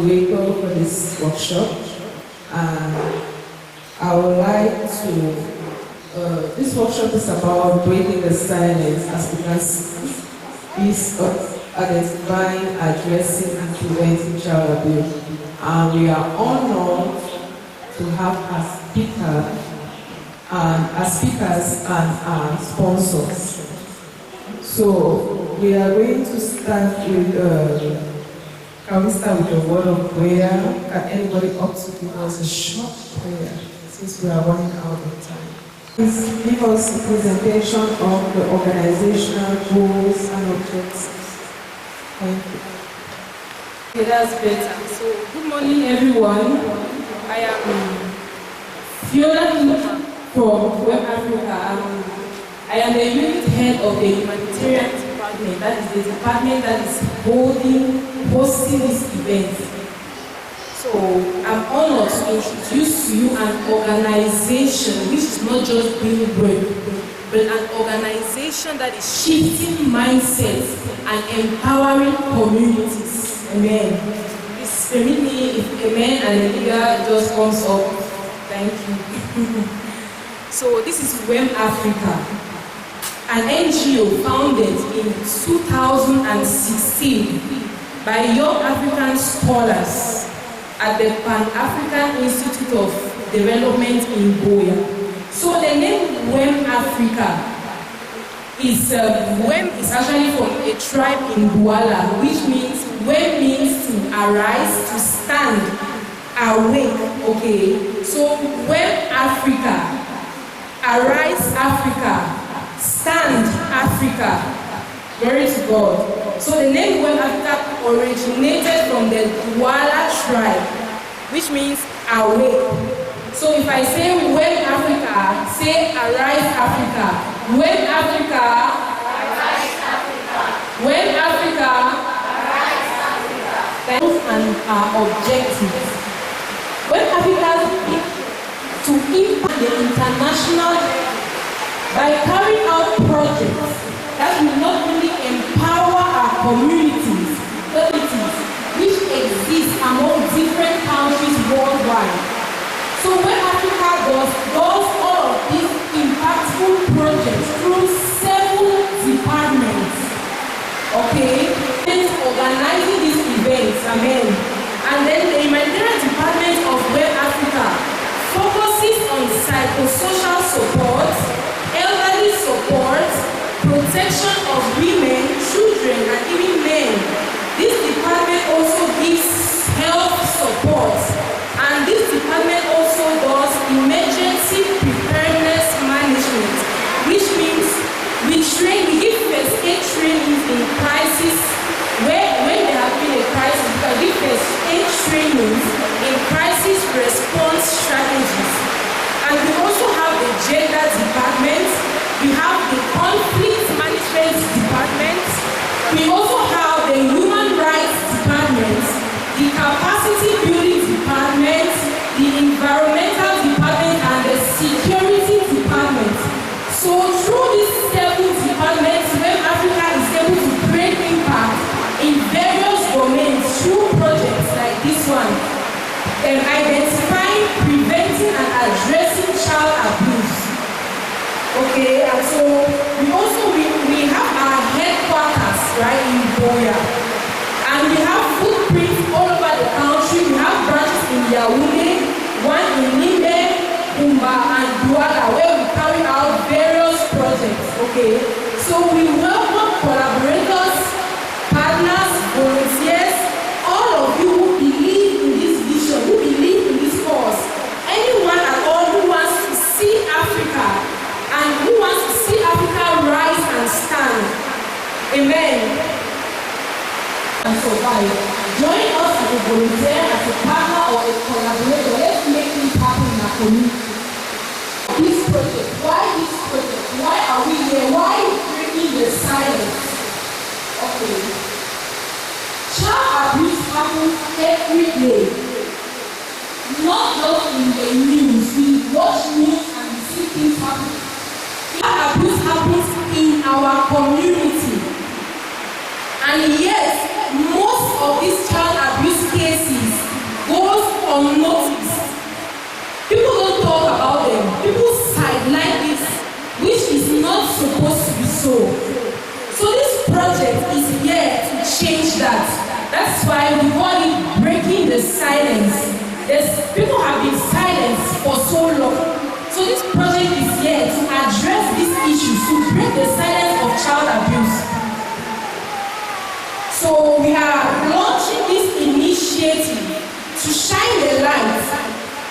moderator for this workshop. I would like to, this workshop is about breaking the silence as we can see, is identifying, addressing, and preventing child abuse. And we are honored to have as speakers and our sponsors. So we are going to start with, can we start with a word of prayer? Can anybody up to give us a short prayer since we are running out of time? Please give us a presentation of the organizational goals and objectives. Thank you. Okay, that's better. So, good morning, everyone. I am Fiona from Wem'afrika. I am the unit head of the humanitarian department. That is the department that is hosting this event. So, I'm honored to introduce to you an organization which is not just being brave, but an organization that is shifting mindsets and empowering communities. Amen. Please permit me, if amen and the leader just comes up. Thank you. So this is Wem'afrika, an NGO founded in 2016 by young African scholars at the Pan-African Institute of Development in Boya. So the name Wem'afrika is actually from a tribe in Douala, which means Wem means to arise, to stand, awake. Okay, so Wem'afrika, arise Africa, stand Africa. Glory to God. So the name Wem'afrika originated from the Douala tribe, which means awake. So if I say Wem'afrika, say arise Africa. Wem'afrika, arise Africa. Wem'afrika, arise Africa. And our objectives. Wem'afrika to impact the international by carrying out projects that will not only empower our communities, which exist among different countries worldwide. So Wem'afrika does all of these impactful projects through 7 departments. Okay? Organizing these events, amen. And then the humanitarian department of Wem'afrika focuses on psychosocial support, elderly support, protection of women, children, and even men. This department also gives health support. And this department also does emergency preparedness management, which means we give first aid trainings in crisis, when there have been a crisis, we can give first aid trainings in crisis response strategies. And we also have the gender department, we have the conflict management department, we also have the human rights department, the capacity building department, the environmental department, and the security department. So through these 7 departments, Wem'afrika is able to create impact in various domains through projects like this one, identifying, preventing, and addressing child abuse. Okay, and so we have our headquarters right in Boya. And we have footprints all over the country. We have branches in Yaoundé, one in Limbe, and Douala, where we carry out various projects. Okay, so we welcome collaborators, partners, volunteers, all of you who believe in this vision, who believe in this cause. Anyone at all who wants to see Africa and who wants to see Africa rise and stand. Amen. And survive. Join us as a volunteer, as a partner, or a collaborator. Let's make things happen in our community. This project, why this project? Why are we here? Why breaking the silence? Okay. Child abuse happens every day. Not just in the news. We watch news and we see things happen. Child abuse happens in our community. And yes, most of these child abuse cases unnoticed. People don't talk about them. People sideline this, which is not supposed to be so. So this project is here to change that. That's why we call it breaking the silence. People have been silent for so long. So this project is here to address these issues, to break the silence of child abuse. So we are launching this initiative to shine the light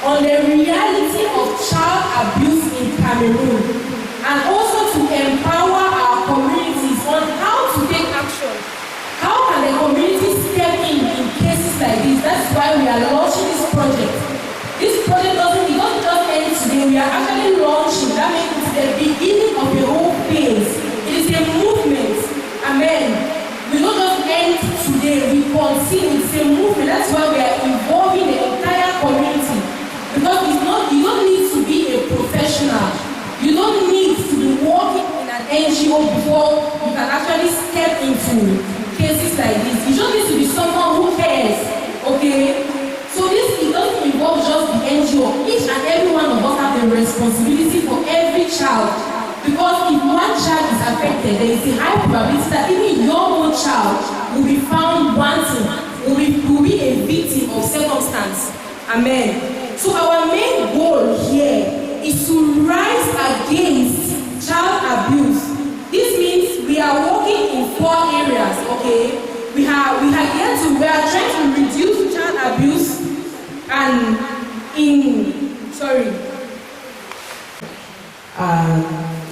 on the reality of child abuse in Cameroon, and also to empower our communities on how to take action. How can the community step in cases like this? That's why we are launching this project. This project doesn't just end today. We are actually launching. That means it's the beginning of the whole phase. It is a movement. Amen. We don't just end today. We continue. It's a movement. That's why we are involving the entire community. Because you don't need to be a professional. You don't need to be working in an NGO before you can actually step into cases like this. You just need to be someone who cares. Okay? So it doesn't involve just the NGO. Each and every one of us have the responsibility for every child. Because if one child is affected, there is a high probability that even your own child will be found wanting, will be a victim of circumstance. Amen. So our main goal here is to rise against child abuse. This means we are working in 4 areas, okay? We are trying to reduce child abuse and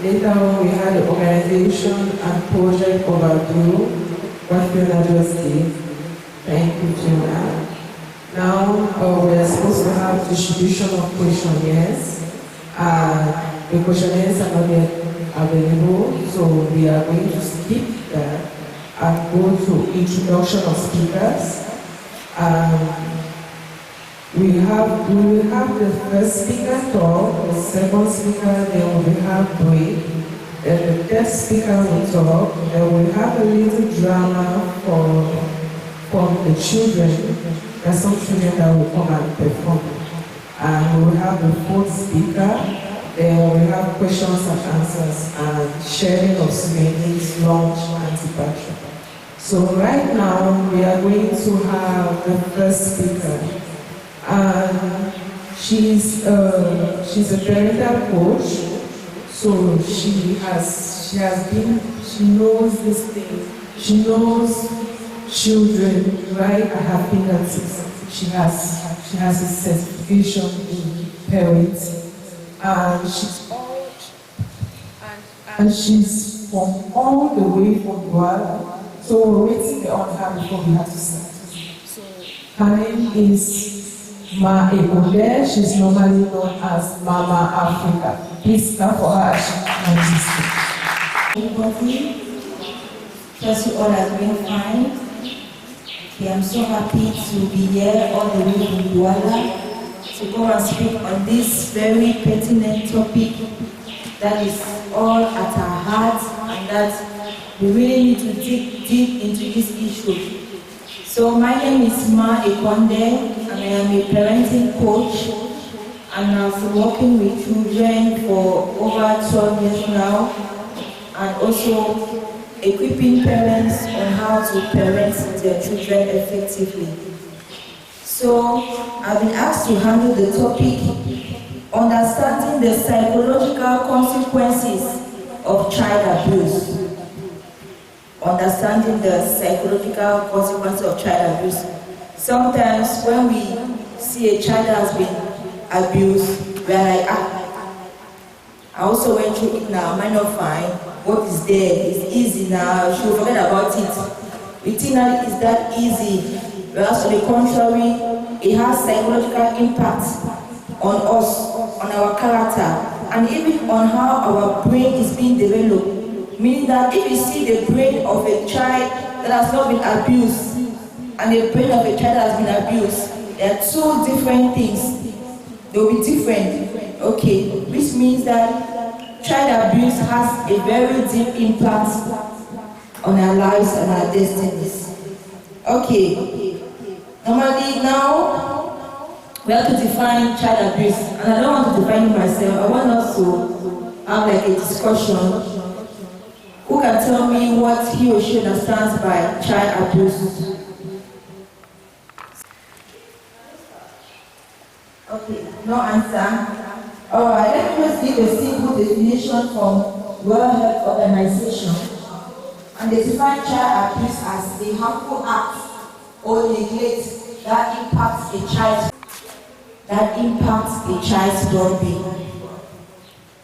later on we had the organization and project overdue, what Fiona just did. Thank you, Fiona. Now we are supposed to have distribution of questionnaires. The questionnaires are not yet available, so we are going to skip that and go to introduction of speakers. We will have the first speaker talk, the second speaker, then we will have break, then the third speaker will talk, then we have a little drama from the children. There are some children that will come and perform. And we will have the fourth speaker, then we will have questions and answers and sharing of souvenirs, lunch, and departure. So right now we are going to have the first speaker. And she's a parental coach, so she knows this thing. She knows children right at her fingertips. She has a certification in parenting, and she's from all the way from Douala. So we're waiting on her before we have to start. Her name is Ma Ekonde. She's normally known as Mama Africa. Please clap for her as she Everybody, trust you all are doing fine. Okay, I'm so happy to be here all the way from Douala to go and speak on this very pertinent topic that is all at our heart, and that we really need to dig deep into this issue. So my name is Ma Ekonde, and I am a parenting coach, and I've been working with children for over 12 years now, and also equipping parents on how to parent their children effectively. So I've been asked to handle the topic, understanding the psychological consequences of child abuse. Understanding the psychological consequences of child abuse. Sometimes when we see a child has been abused, we are like, I also went through it now, am I not fine? What is there? It's easy now, she will forget about it. We think that it's that easy, whereas on the contrary, it has psychological impact on us, on our character, and even on how our brain is being developed. Meaning that if you see the brain of a child that has not been abused and the brain of a child that has been abused, they are two different things. They will be different. Okay, which means that child abuse has a very deep impact on our lives and our destinies. Okay, normally now we have to define child abuse, and I don't want to define it myself. I want us to have like a discussion. Who can tell me what he or she understands by child abuse? Okay, no answer. Alright, let me just give a simple definition from World Health Organization. And they define child abuse as a harmful act or neglect that impacts a child's well-being.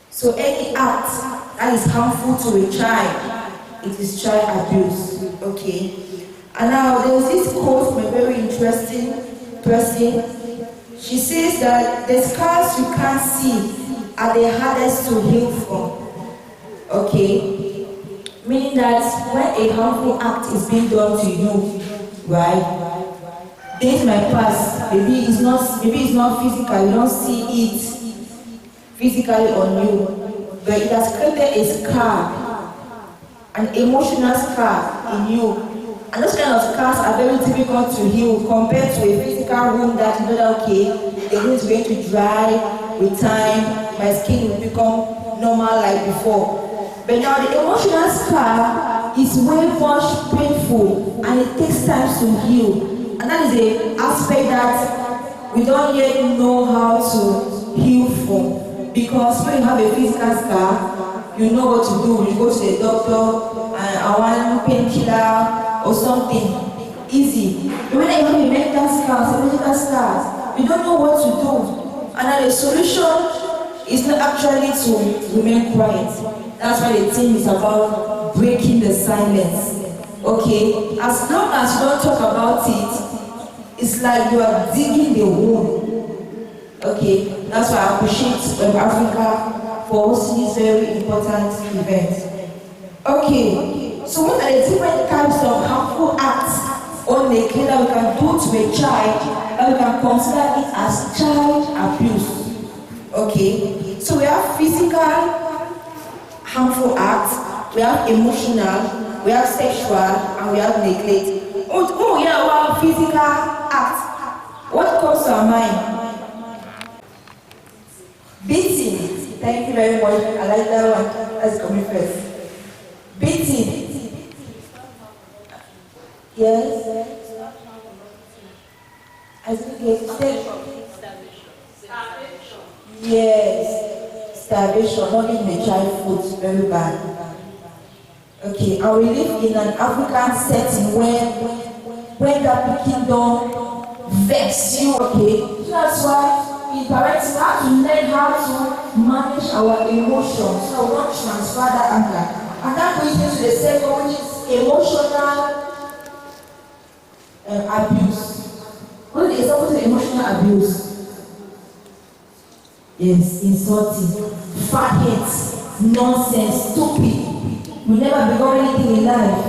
So any act that is harmful to a child, it is child abuse. Okay. And now there's this quote from a very interesting person. She says that the scars you can't see are the hardest to heal from. Okay? Meaning that when a harmful act is being done to you, right? Days might pass, maybe it's not physical, you don't see it physically on you, but it has created a scar, an emotional scar in you. And those kind of scars are very difficult to heal compared to a physical wound that you know that, okay, the wound is going to dry with time, my skin will become normal like before. But now the emotional scar is way much painful and it takes time to heal. And that is an aspect that we don't yet know how to heal from. Because when you have a physical scar, you know what to do. You go to the doctor and I want painkiller or something easy. But when you have a mental scar, psychological scars, you don't know what to do. And then the solution is not actually to remain quiet. That's why the thing is about breaking the silence. Okay? As long as you don't talk about it, it's like you are digging the hole. Okay? That's why I appreciate Wem'afrika for hosting this very important event. Okay, so what are the different types of harmful acts or neglect that we can do to a child that we can consider it as child abuse? Okay, so we have physical harmful acts, we have emotional, we have sexual, and we have neglect. Oh yeah, well, physical acts. What comes to our mind? Beating. Thank you very much. I like that one. Let's come first. Beating. Yes. I think it's yes. Starvation. Not even a child food. Very bad. Okay. And we live in an African setting where that kingdom vex you. Okay. So that's why in parents we have to learn how to manage our emotions so we don't transfer that anger. And that brings me to the second, which is emotional abuse. What is the example of emotional abuse? Yes, insulting, fatheads, nonsense, stupid. We never become anything in life.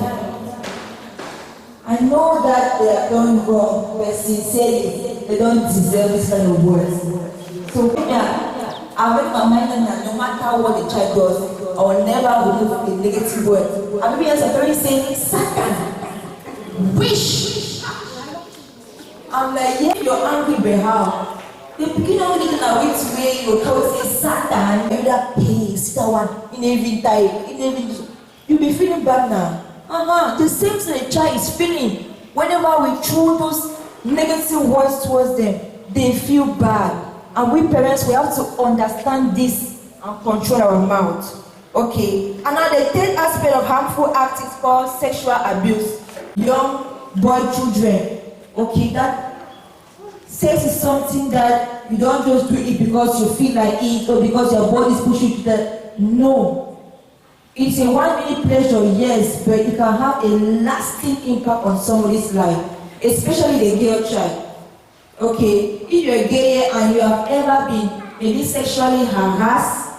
I know that they are done wrong, but sincerely, they don't deserve this kind of words. So I make my mind that no matter what the child does, I will never remove a negative word. And maybe as a parent saying, Satan, wish. I'm like, yeah, you're angry, but how? The beginning of it in a which way you told say Satan, you're that pain, sit down in every time, you'll be feeling bad now. The same thing the child is feeling. Whenever we throw those negative words towards them, they feel bad. And we parents, we have to understand this and control our mouth. Okay. And now the third aspect of harmful act is called sexual abuse. Young boy children. Okay, that sex is something that you don't just do it because you feel like it or because your body is pushing you to that. No. It's a 1 minute pleasure, yes, but it can have a lasting impact on somebody's life, especially the girl child. Okay, if you're gay and you have ever been maybe sexually harassed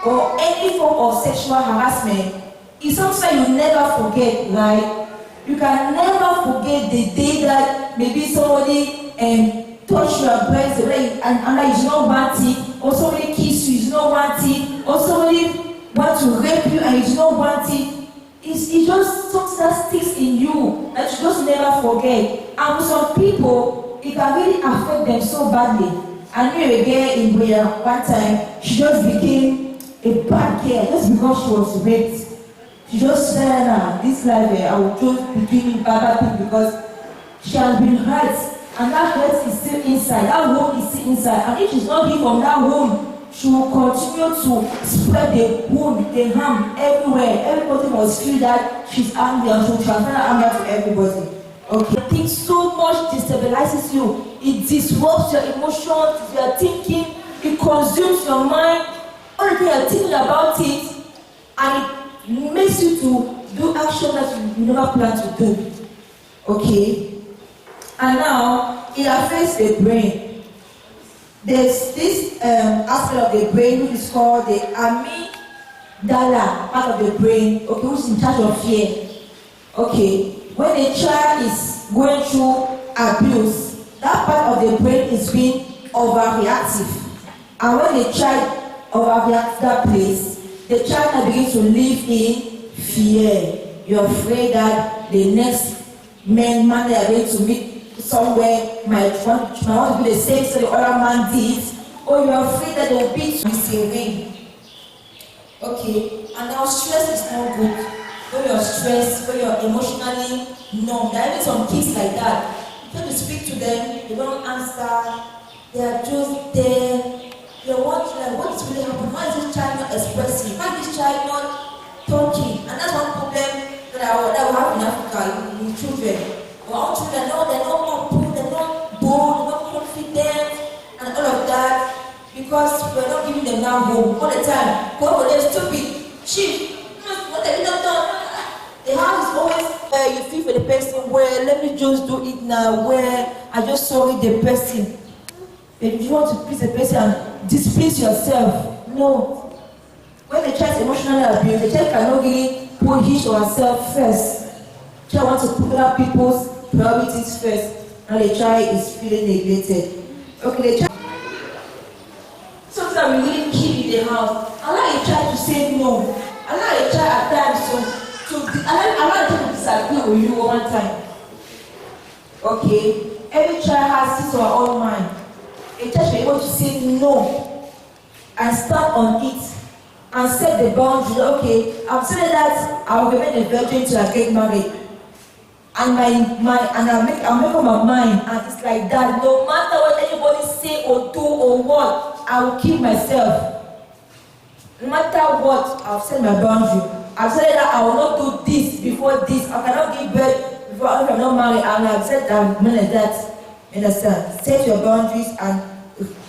or any form of sexual harassment, it's something you never forget, right? You can never forget the day that maybe somebody touched your breast and you not want it, or somebody kissed you not want it, or somebody want to rape you and you don't want it. It's just something that sticks in you that you just never forget. And for some people, it can really affect them so badly. I knew a girl in Boya one time, she just became a bad girl just because she was raped. She just said, nah, this life, I will just be doing bad things because she has been hurt. And that hurt is still inside, that wound is still inside. And if she's not healed from that wound, she will continue to spread the wound, the harm everywhere. Everybody must feel that she's angry and she will transfer that anger to everybody. Okay? I think so much destabilizes you. It disrupts your emotions, your thinking, it consumes your mind. All the thing you're thinking about it, and it makes you to do action that you never plan to do. Okay? And now, it affects the brain. There's this aspect of the brain which is called the amygdala part of the brain, okay, which is in charge of fear. Okay, when a child is going through abuse, that part of the brain is being overreactive. And when the child overreacts that place, the child now begins to live in fear. You're afraid that the next man they are going to meet somewhere might want to do the same thing the other man did, or you're afraid that they will be missing. Okay, and now stress is not good. When you're stressed, when you're emotionally numb, there are even some kids like that. You try to speak to them, they don't answer, they are just there. You're wondering what is really happening. Why is this child not expressing? Why is this child not talking? And that's one problem that we have in Africa, in children. Our children, they're not bold, they're not confident, and all of that, because we're not giving them that home all the time. Go, they're stupid. Chief, what have you not done? The house is always, you feel for the person, well, let me just do it now, where I just sorry the person. If you want to please the person and displease yourself, no. When the child is emotionally abused, the child cannot really put his or herself first. The child wants to put other people's priorities first, and the child is feeling neglected. Okay, the child. Something that we really keep in the house. Allow a child to say no. Allow a child at times allow a child to disagree with you one time. Okay, every child has his or her own mind. A child should be able to say no and stand on it and set the boundary. Okay, I'm saying that I will remain a virgin till I get married. And I'll make up my mind, and it's like that. No matter what anybody say or do or what, I will keep myself. No matter what, I'll set my boundary. I've said that I will not do this before this. I cannot give birth before I'm not married, and I've said that I'm like that. Understand? Set your boundaries and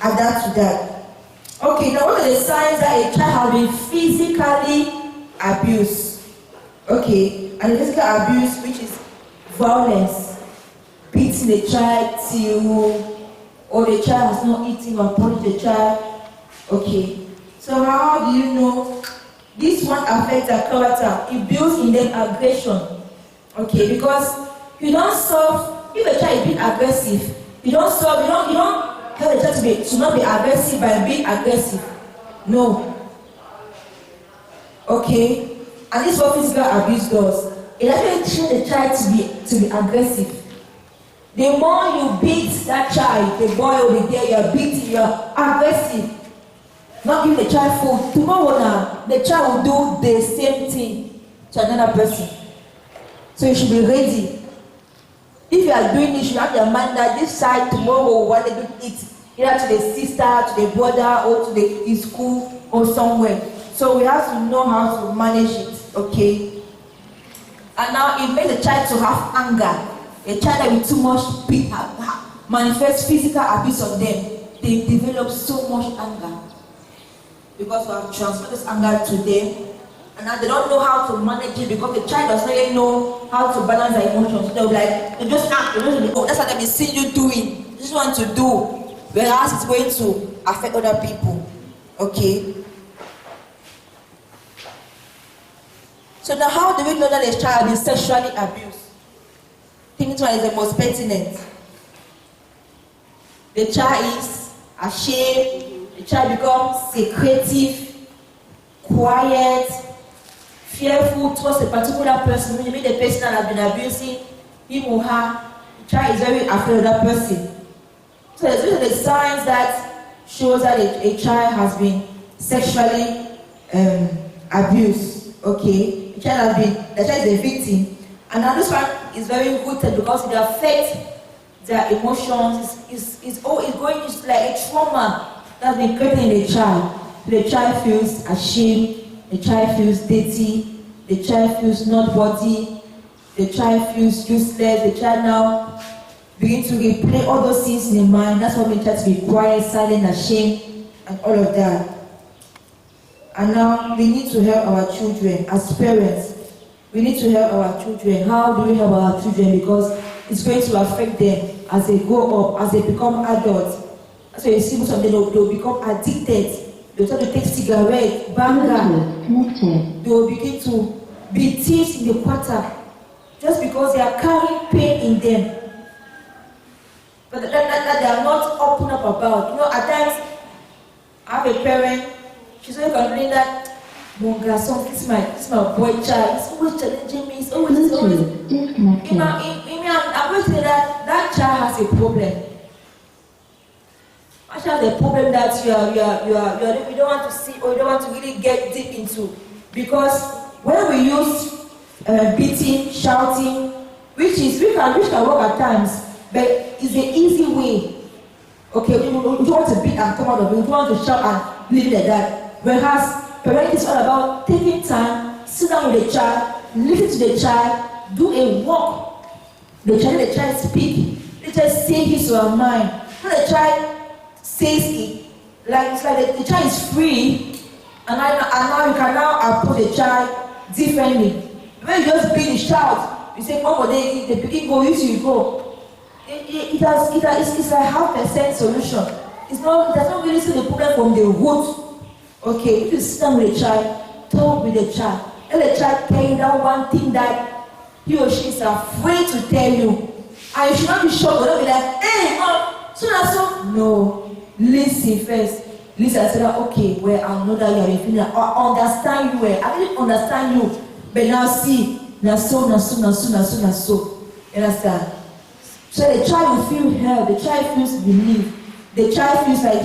adapt to that. Okay, now what are the signs that a child has been physically abused? Okay, and the physical abuse, which is violence, beating the child till, or the child has not eaten or punished the child. Okay, so how do you know this one affects their character? It builds in them aggression. Okay, because you don't solve, if a child is being aggressive, you don't tell the child to not be aggressive by being aggressive. No. Okay, and this is what physical abuse does. It actually trains the child to be aggressive. The more you beat that child, the boy or the girl you're beating, you're aggressive. Not giving the child food. Tomorrow now, the child will do the same thing to another person. So you should be ready. If you are doing this, you have your mind that this child tomorrow will want to do it either to the sister, to the brother, or to the school or somewhere. So we have to know how to manage it. Okay. And now it makes the child to have anger. A child that with too much manifests physical abuse on them. They develop so much anger because we have transferred this anger to them, and now they don't know how to manage it because the child does not even know how to balance their emotions. They'll be like, they just act. Oh, that's what they've been seeing you doing. This is what you want to do, whereas it's going to affect other people. Okay. So now, how do we know that a child is sexually abused? I think this one is the most pertinent. The child is ashamed. The child becomes secretive, quiet, fearful towards a particular person. Maybe the person that has been abusing him or her, the child is very afraid of that person. So these are the signs that shows that a child has been sexually abused. Okay, the child is a victim, and now this one is very rooted because it affects their emotions. It's like a trauma that's been created in the child. The child feels ashamed, the child feels dirty, the child feels not worthy, the child feels useless, the child now begin to replay all those things in the mind. That's why we try to be quiet, silent, ashamed, and all of that. And now we need to help our children as parents. We need to help our children. How do we help our children? Because it's going to affect them as they grow up, as they become adults. So you see, most of them they'll become addicted. They'll start to take cigarettes, banger. They will begin to be thieves in the quarter just because they are carrying pain in them. But that they are not open up about. You know, at times, I have a parent, she's always complaining that, mon garçon, this is my boy child, he's always challenging me, he's always. I'm going to say that child has a problem. That child has a problem that you don't want to see or you don't want to really get deep into. Because when we use beating, shouting, which can work at times, but it's the easy way. Okay, we don't want to beat and come out of it, we don't want to shout and leave it like that. Whereas parenting is all about taking time, sit down with the child, listen to the child, do a walk. The child speak, the child say his or her mind. When the child says it, it's like the child is free, and now you can now approach the child differently. When you just beat the child, you say, "Come on, the pikin go, you go." It's like 0.5% solution. It does not really solve the problem from the root. Okay, if you sit down with a child, talk with the child, let the child tell you that one thing that he or she is afraid to tell you. And you should not be shocked, or not be like, hey, so. No, listen first. Listen and say that, okay, well, I know that you are in feeling, I understand you well. I really understand you. But now see, now so. You understand? So the child will feel held, the child feels relieved, the child feels like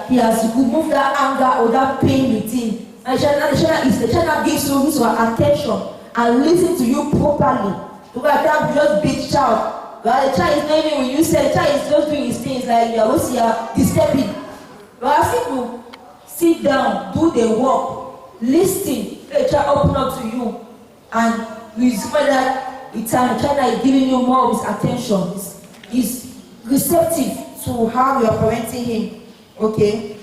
he has removed that anger or that pain within. And the child gives you his attention and listen to you properly. Because at times you just beat child. But the child is not even when you say the child is just doing his things like you are disturbing. But as people sit down, do the work, listen, let the child open up to you, and you discover that the child is giving you more of his attention. He's receptive to how you are parenting him. Okay?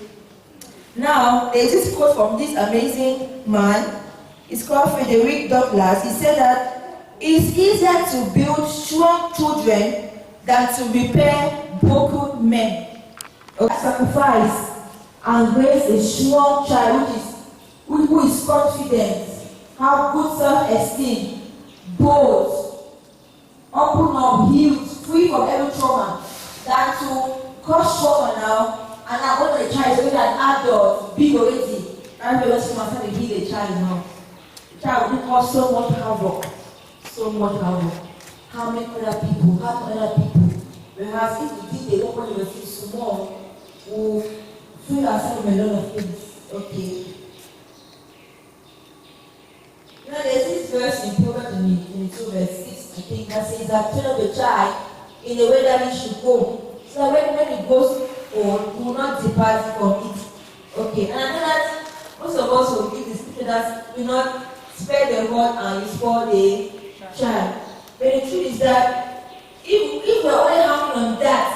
Now, there is this quote from this amazing man. It's called Frederick Douglass. He said that it's easier to build strong children than to repair broken men. Sacrifice and raise a strong child who is confident, have good self-esteem, bold, open up, healed, free from every trauma, than to cause trauma now, and now when the child is already an adult, big already, and we also must have to heal the child now. The child will cause so much havoc. How many other people, whereas if we did the work when we were small, we feel ourselves in a lot of things. Okay. Now there's this verse in Proverbs 22 verse 6, I think, that says that train up the child in the way that he should go. So when he goes on, he will not depart from it. Okay, and I know that most of us will give the scripture that we not spare the rod and you spoil the child. But the truth is that if we're only hanging on that,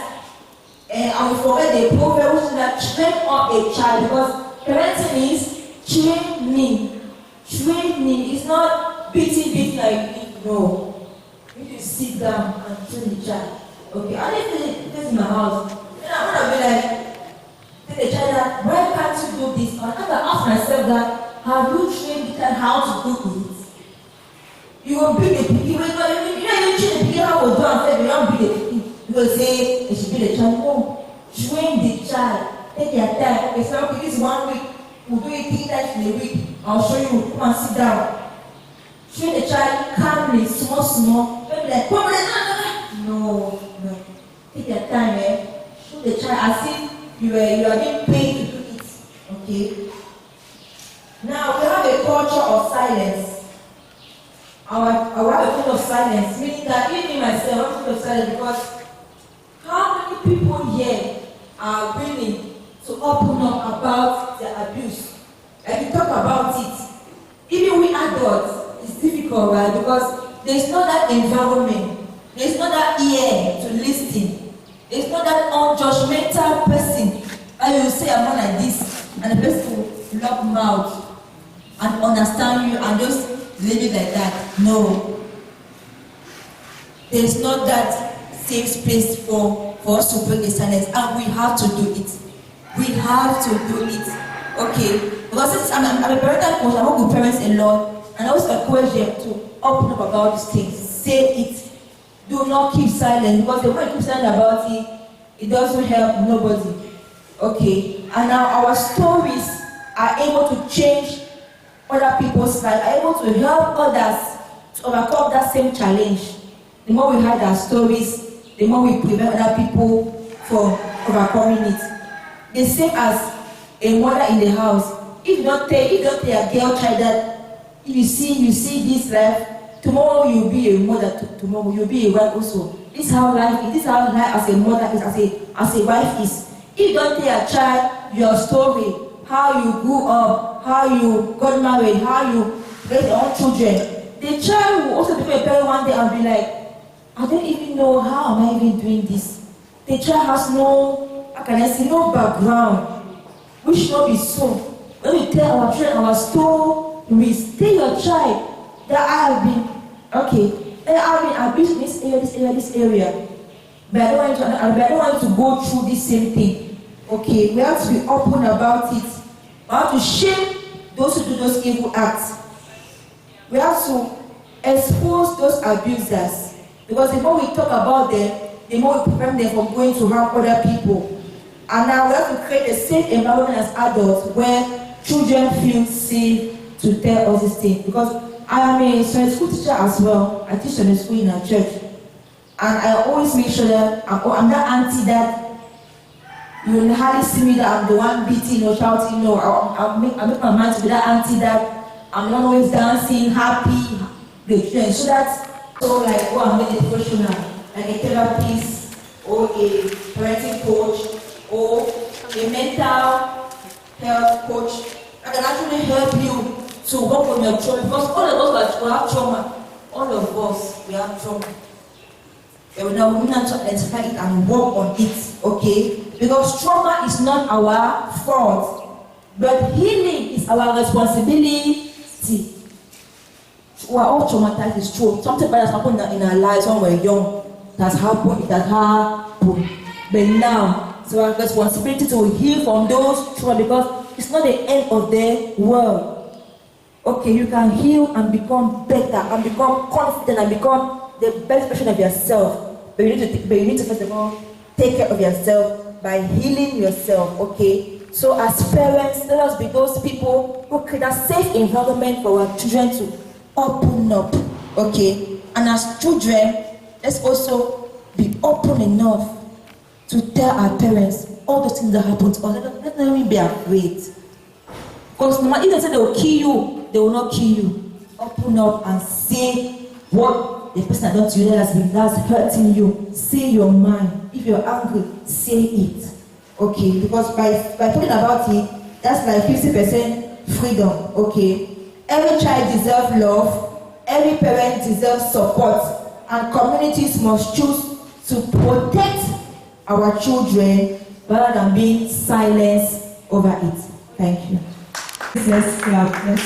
and we forget the proverb which is that train up a child, because parenting is training. Training is not beating like you. No. You need to sit down and train the child. Okay, I need this in my house. Then I'm gonna be like, tell the child that, why can't you do this? And I'm gonna ask myself that, have you trained the child how to do it? You will beat the piggy. You know, you train the piggy how to do and say, you don't beat the piggy. You will say, it should be the child. No. Train the child. Take their time. Okay, so okay, this 1 week. We'll do it 3 times in a week. I'll show you. Come and sit down. Train the child calmly, small. Don't be like, no. Take your time, Show the you are being paid to do it. Okay. Now we have a culture of silence. I have a culture of silence, meaning that even myself, I have a culture of silence because how many people here are willing to open up about their abuse? Like you talk about it. Even we adults, it's difficult, right? Because there's not that environment, there's not that ear to listen, there's not that unjudgmental person. And you say, I'm not like this, and the person will lock mouth and understand you and just leave it like that. No. There's not that safe space for us to break the silence, and we have to do it. We have to do it. Okay? Because since I'm a parental coach, I work with parents a lot, and I always encourage them to open up about these things. Say it. Do not keep silent, because the more you keep silent about it, it doesn't help nobody. Okay? And now our stories are able to change other people's lives, are able to help others to overcome that same challenge. The more we hide our stories, the more we prevent other people from overcoming it. The same as a mother in the house. If you don't tell a girl child that if you see this life, tomorrow you'll be a mother, tomorrow you'll be a wife also. This is how life is, this is how life as a mother is, as a wife is. If you don't tell a child your story, how you grew up, how you got married, how you raised your own children, the child will also become a parent one day and be like, I don't even know how am I even doing this. The child has no, how can I say, no background. We should not be so. When we tell our children our stories, tell your child that I have been abused in this area. But I don't want you to go through this same thing. Okay, we have to be open about it. We have to shame those who do those evil acts. We have to expose those abusers. Because the more we talk about them, the more we prevent them from going to harm other people. And now we have to create a safe environment as adults where children feel safe to tell us these things. Because I am a Sunday school teacher as well. I teach Sunday school in our church. And I always make sure that I'm that auntie that you will hardly see me that I'm the one beating or shouting. No, I make my mind to be that auntie that I'm not always dancing, happy, the children. So that's like, I'm a professional, like a therapist, or a parenting coach, or a mental health coach. I can actually help you to work on your trauma, because all of us will have trauma. All of us, we have trauma. And now we need to identify it and work on it, okay? Because trauma is not our fault, but healing is our responsibility. We are all traumatized, it's true. Something bad has happened in our lives when we're young. That's happened, that happened. But now, it's our responsibility to heal from those trauma, because it's not the end of the world. Okay, you can heal and become better, and become confident, and become the best version of yourself. But you need to first of all take care of yourself by healing yourself, okay? So as parents, let us be those people who create a safe environment for our children to open up, okay? And as children, let's also be open enough to tell our parents all the things that happen to us. Let them be afraid. Because no matter if they say they will kill you, they will not kill you. Open up and say what the person has done to you that's hurting you. Say your mind. If you're angry, say it. Okay? Because by talking about it, that's like 50% freedom. Okay? Every child deserves love, every parent deserves support, and communities must choose to protect our children rather than being silenced over it. Thank you. Let's clap. Thank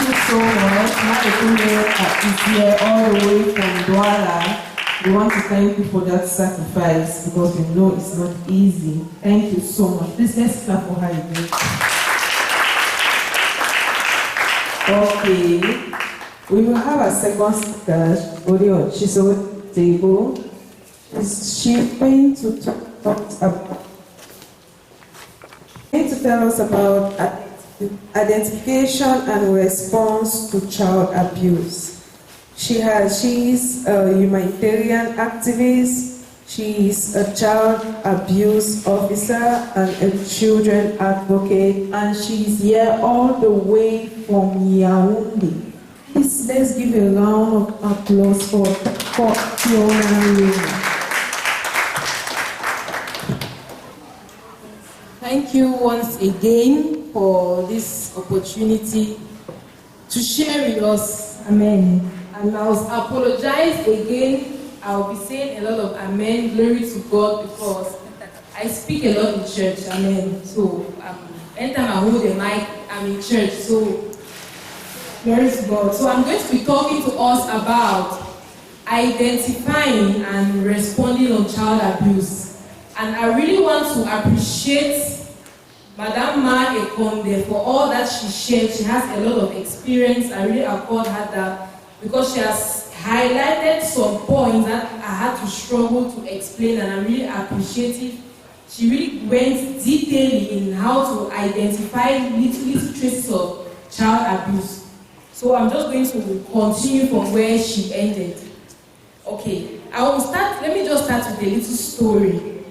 you so much. Madekunle is here all the way from Douala. We want to thank you for that sacrifice, because we know it's not easy. Thank you so much. Please, let's clap for her again. Okay, we will have a second speaker, Orio Chiso Table. She's going to tell us about identification and response to child abuse. She is a humanitarian activist. She is a child abuse officer and a children advocate, and she is here all the way from Yaoundé. Please, let's give a round of applause for Fiona Lima. Thank you once again for this opportunity to share with us. Amen. And I'll apologize again. I'll be saying a lot of amen, glory to God, because I speak a lot in church. Amen. So anytime I hold a mic, I'm in church. So glory to God. So I'm going to be talking to us about identifying and responding on child abuse. And I really want to appreciate Madame Ma Ekonde for all that she shared. She has a lot of experience. I really applaud her that, because she has highlighted some points that I had to struggle to explain, and I really appreciate it. She really went detailing in how to identify little traces of child abuse. So I'm just going to continue from where she ended. Okay, let me just start with a little story.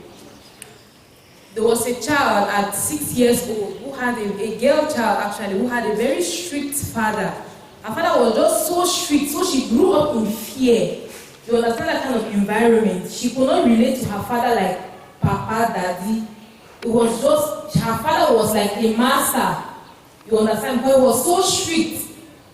There was a child at 6 years old who had a girl child actually, who had a very strict father. Her father was just so strict, so she grew up in fear. You understand that kind of environment? She could not relate to her father like Papa, Daddy. It was just, her father was like a master. You understand? But he was so strict.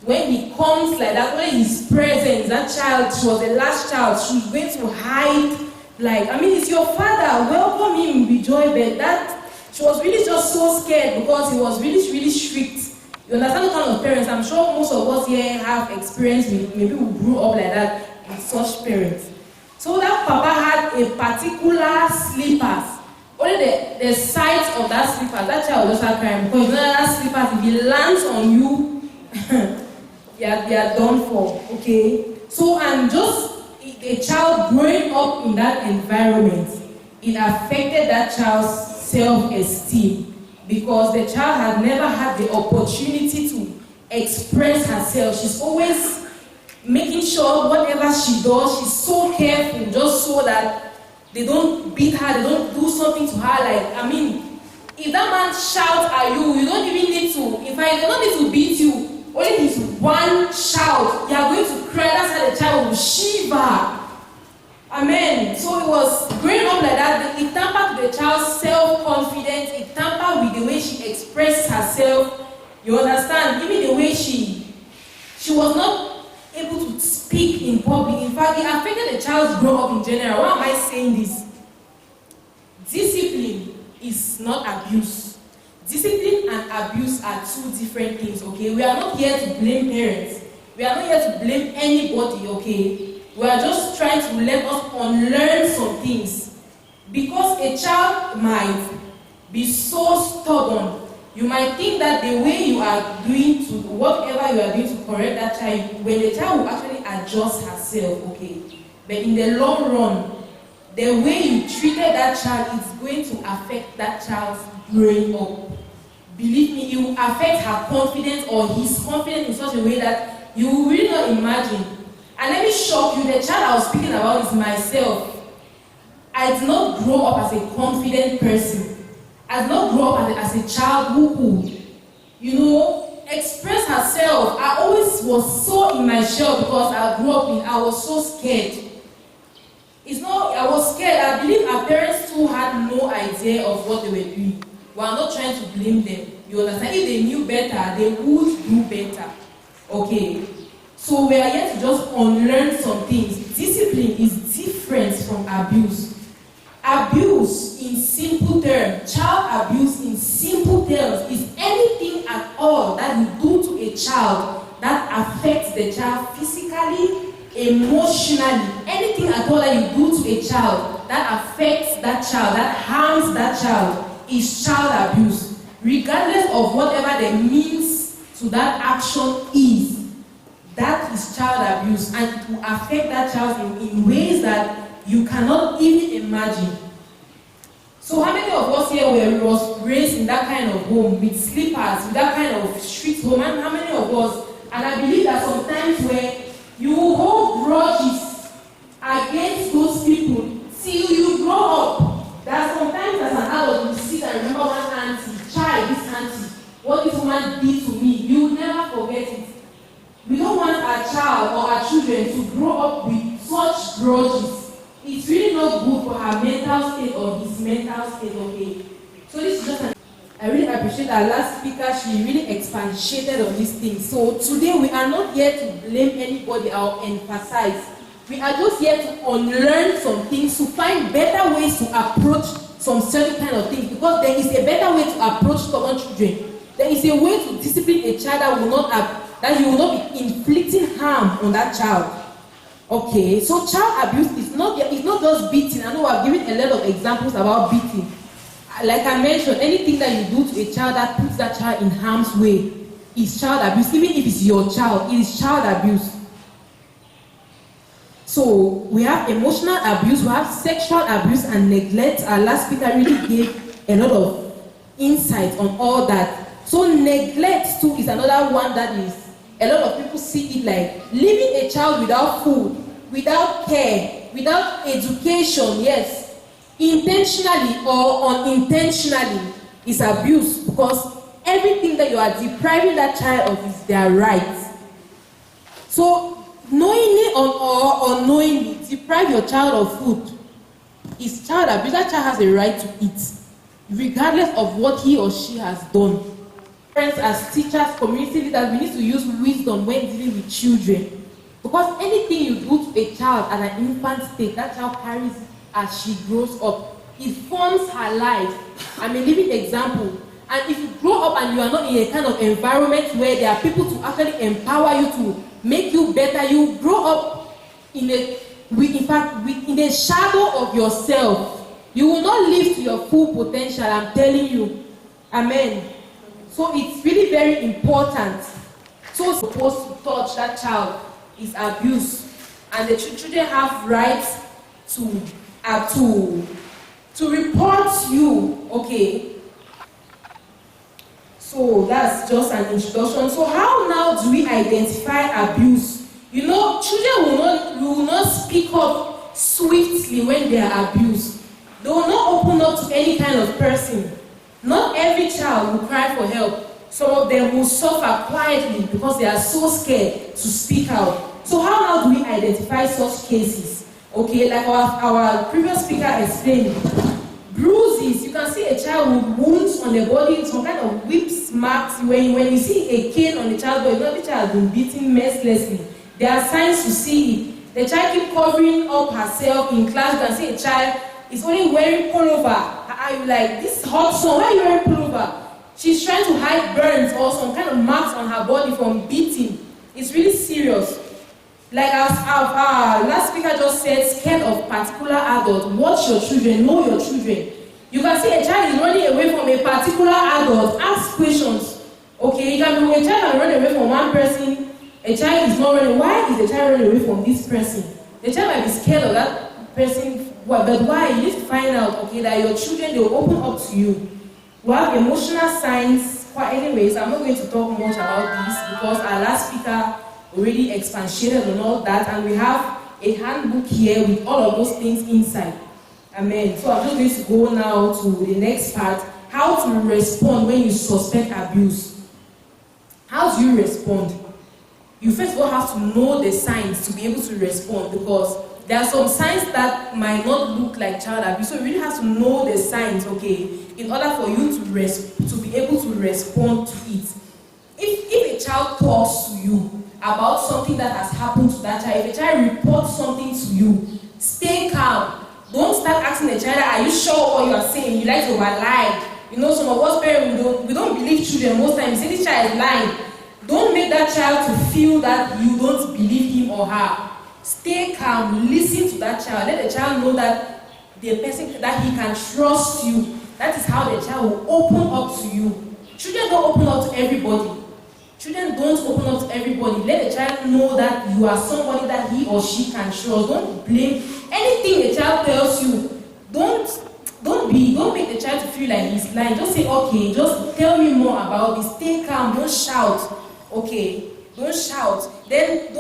When he comes like that, when he's present, that child, she was the last child, she was going to hide. Like, I mean, it's your father, welcome him with joy, but that, she was really just so scared because he was really, really strict. You understand the kind of parents? I'm sure most of us here have experience with, maybe we grew up like that with such parents. So that Papa had a particular slippers. Only the size of that slippers, that child was just crying, because you know that slippers, if it lands on you, they are done for, okay? So, and just a child growing up in that environment, it affected that child's self-esteem, because the child had never had the opportunity to express herself. She's always making sure whatever she does, she's so careful just so that they don't beat her, they don't do something to her. Like, I mean, if that man shouts at you, you don't even need to, in fact, they don't need to beat you. Only his one shout, you are going to cry. That's how the child will shiver. Amen. So it was growing up like that. It tampered with the child's self-confidence. It tampered with the way she expressed herself. You understand? Even the way she was not able to speak in public. In fact, it affected the child's growth up in general. Why am I saying this? Discipline is not abuse. Discipline and abuse are two different things, okay? We are not here to blame parents. We are not here to blame anybody, okay? We are just trying to let us unlearn some things. Because a child might be so stubborn, you might think that the way you are doing to, whatever you are doing to correct that child, when the child will actually adjust herself, okay? But in the long run, the way you treated that child is going to affect that child's growing up. Believe me, it will affect her confidence or his confidence in such a way that you will really not imagine. And let me shock you, the child I was speaking about is myself. I did not grow up as a confident person. I did not grow up as a child who could, express herself. I always was so in my shell because I grew up I was so scared. I was scared. I believe our parents too had no idea of what they were doing. We are not trying to blame them. You understand? If they knew better, they would do better. Okay. So we are here to just unlearn some things. Discipline is different from abuse. Abuse in simple terms, child abuse in simple terms, is anything at all that you do to a child that affects the child physically, emotionally. Anything at all that you do to a child that affects that child, that harms that child, is child abuse. Regardless of whatever the means to that action is, that is child abuse, and it will affect that child in ways that you cannot even imagine. So how many of us here was raised in that kind of home, with slippers, with that kind of street home? And how many of us? And I believe that sometimes where you hold grudges against those people till you grudges. It's really not good for her mental state or his mental state, okay? So this is just an... I really appreciate our last speaker. She really expatiated on these things. So today we are not here to blame anybody or emphasize. We are just here to unlearn some things, to find better ways to approach some certain kind of things, because there is a better way to approach stubborn children. There is a way to discipline a child that will not have, that you will not be inflicting harm on that child. Okay, so child abuse is not just beating. I know I've given a lot of examples about beating. Like I mentioned, anything that you do to a child that puts that child in harm's way is child abuse. Even if it's your child, it is child abuse. So we have emotional abuse, we have sexual abuse and neglect. Our last speaker really gave a lot of insight on all that. So neglect too is another one that is, a lot of people see it like leaving a child without food, without care, without education, yes, intentionally or unintentionally is abuse, because everything that you are depriving that child of is their right. So knowingly or unknowingly deprive your child of food is child abuse. That child has a right to eat, regardless of what he or she has done. Parents, as teachers, community leaders, we need to use wisdom when dealing with children, because anything you do to a child at an infant state, that child carries as she grows up. It forms her life. I'm a living example. And if you grow up and you are not in a kind of environment where there are people to actually empower you to make you better, you grow up in a shadow of yourself. You will not live to your full potential, I'm telling you. Amen. So it's really very important. So supposed to touch that child is abuse, and the children have rights to report you. Okay. So that's just an introduction. So how now do we identify abuse? You know, children will not speak up swiftly when they are abused. They will not open up to any kind of person. Not every child will cry for help. Some of them will suffer quietly because they are so scared to speak out. So how now do we identify such cases? Okay, like our previous speaker explained, bruises. You can see a child with wounds on their body, some kind of whips, marks. When you see a cane on the child's body, you know the child has been beaten mercilessly. There are signs to see it. The child keeps covering up herself in class. You can see a child is only wearing pullover. Are you like, this hot sun, why are you wearing pullover? She's trying to hide burns or some kind of marks on her body from beating. It's really serious. Like our last speaker just said, scared of particular adult. Watch your children, know your children. You can see a child is running away from a particular adult. Ask questions. Okay, you can be a child and run away from one person. A child is not running. Why is the child running away from this person? The child might be scared of that person. But why? You need to find out, okay, that your children, they will open up to you. We have emotional signs. Well, anyways, I'm not going to talk much about this because our last speaker already expatiated on all that, and we have a handbook here with all of those things inside. Amen. So I'm just going to go now to the next part, how to respond when you suspect abuse. How do you respond? You first of all have to know the signs to be able to respond, because there are some signs that might not look like child abuse. So you really have to know the signs, okay, in order for you to be able to respond to it. If a child talks to you about something that has happened to that child, if a child reports something to you, stay calm. Don't start asking the child, are you sure what you are saying? You like to lie. You know, some of us parents, we don't believe children most times. You say this child is lying. Don't make that child to feel that you don't believe him or her. Stay calm, listen to that child. Let the child know that the person, that he can trust you. That is how the child will open up to you. Children don't open up to everybody. Children don't open up to everybody. Let the child know that you are somebody that he or she can trust. Don't blame anything the child tells you. Don't make the child to feel like he's lying. Just say, okay, just tell me more about this. Stay calm, don't shout. Okay, don't shout. Then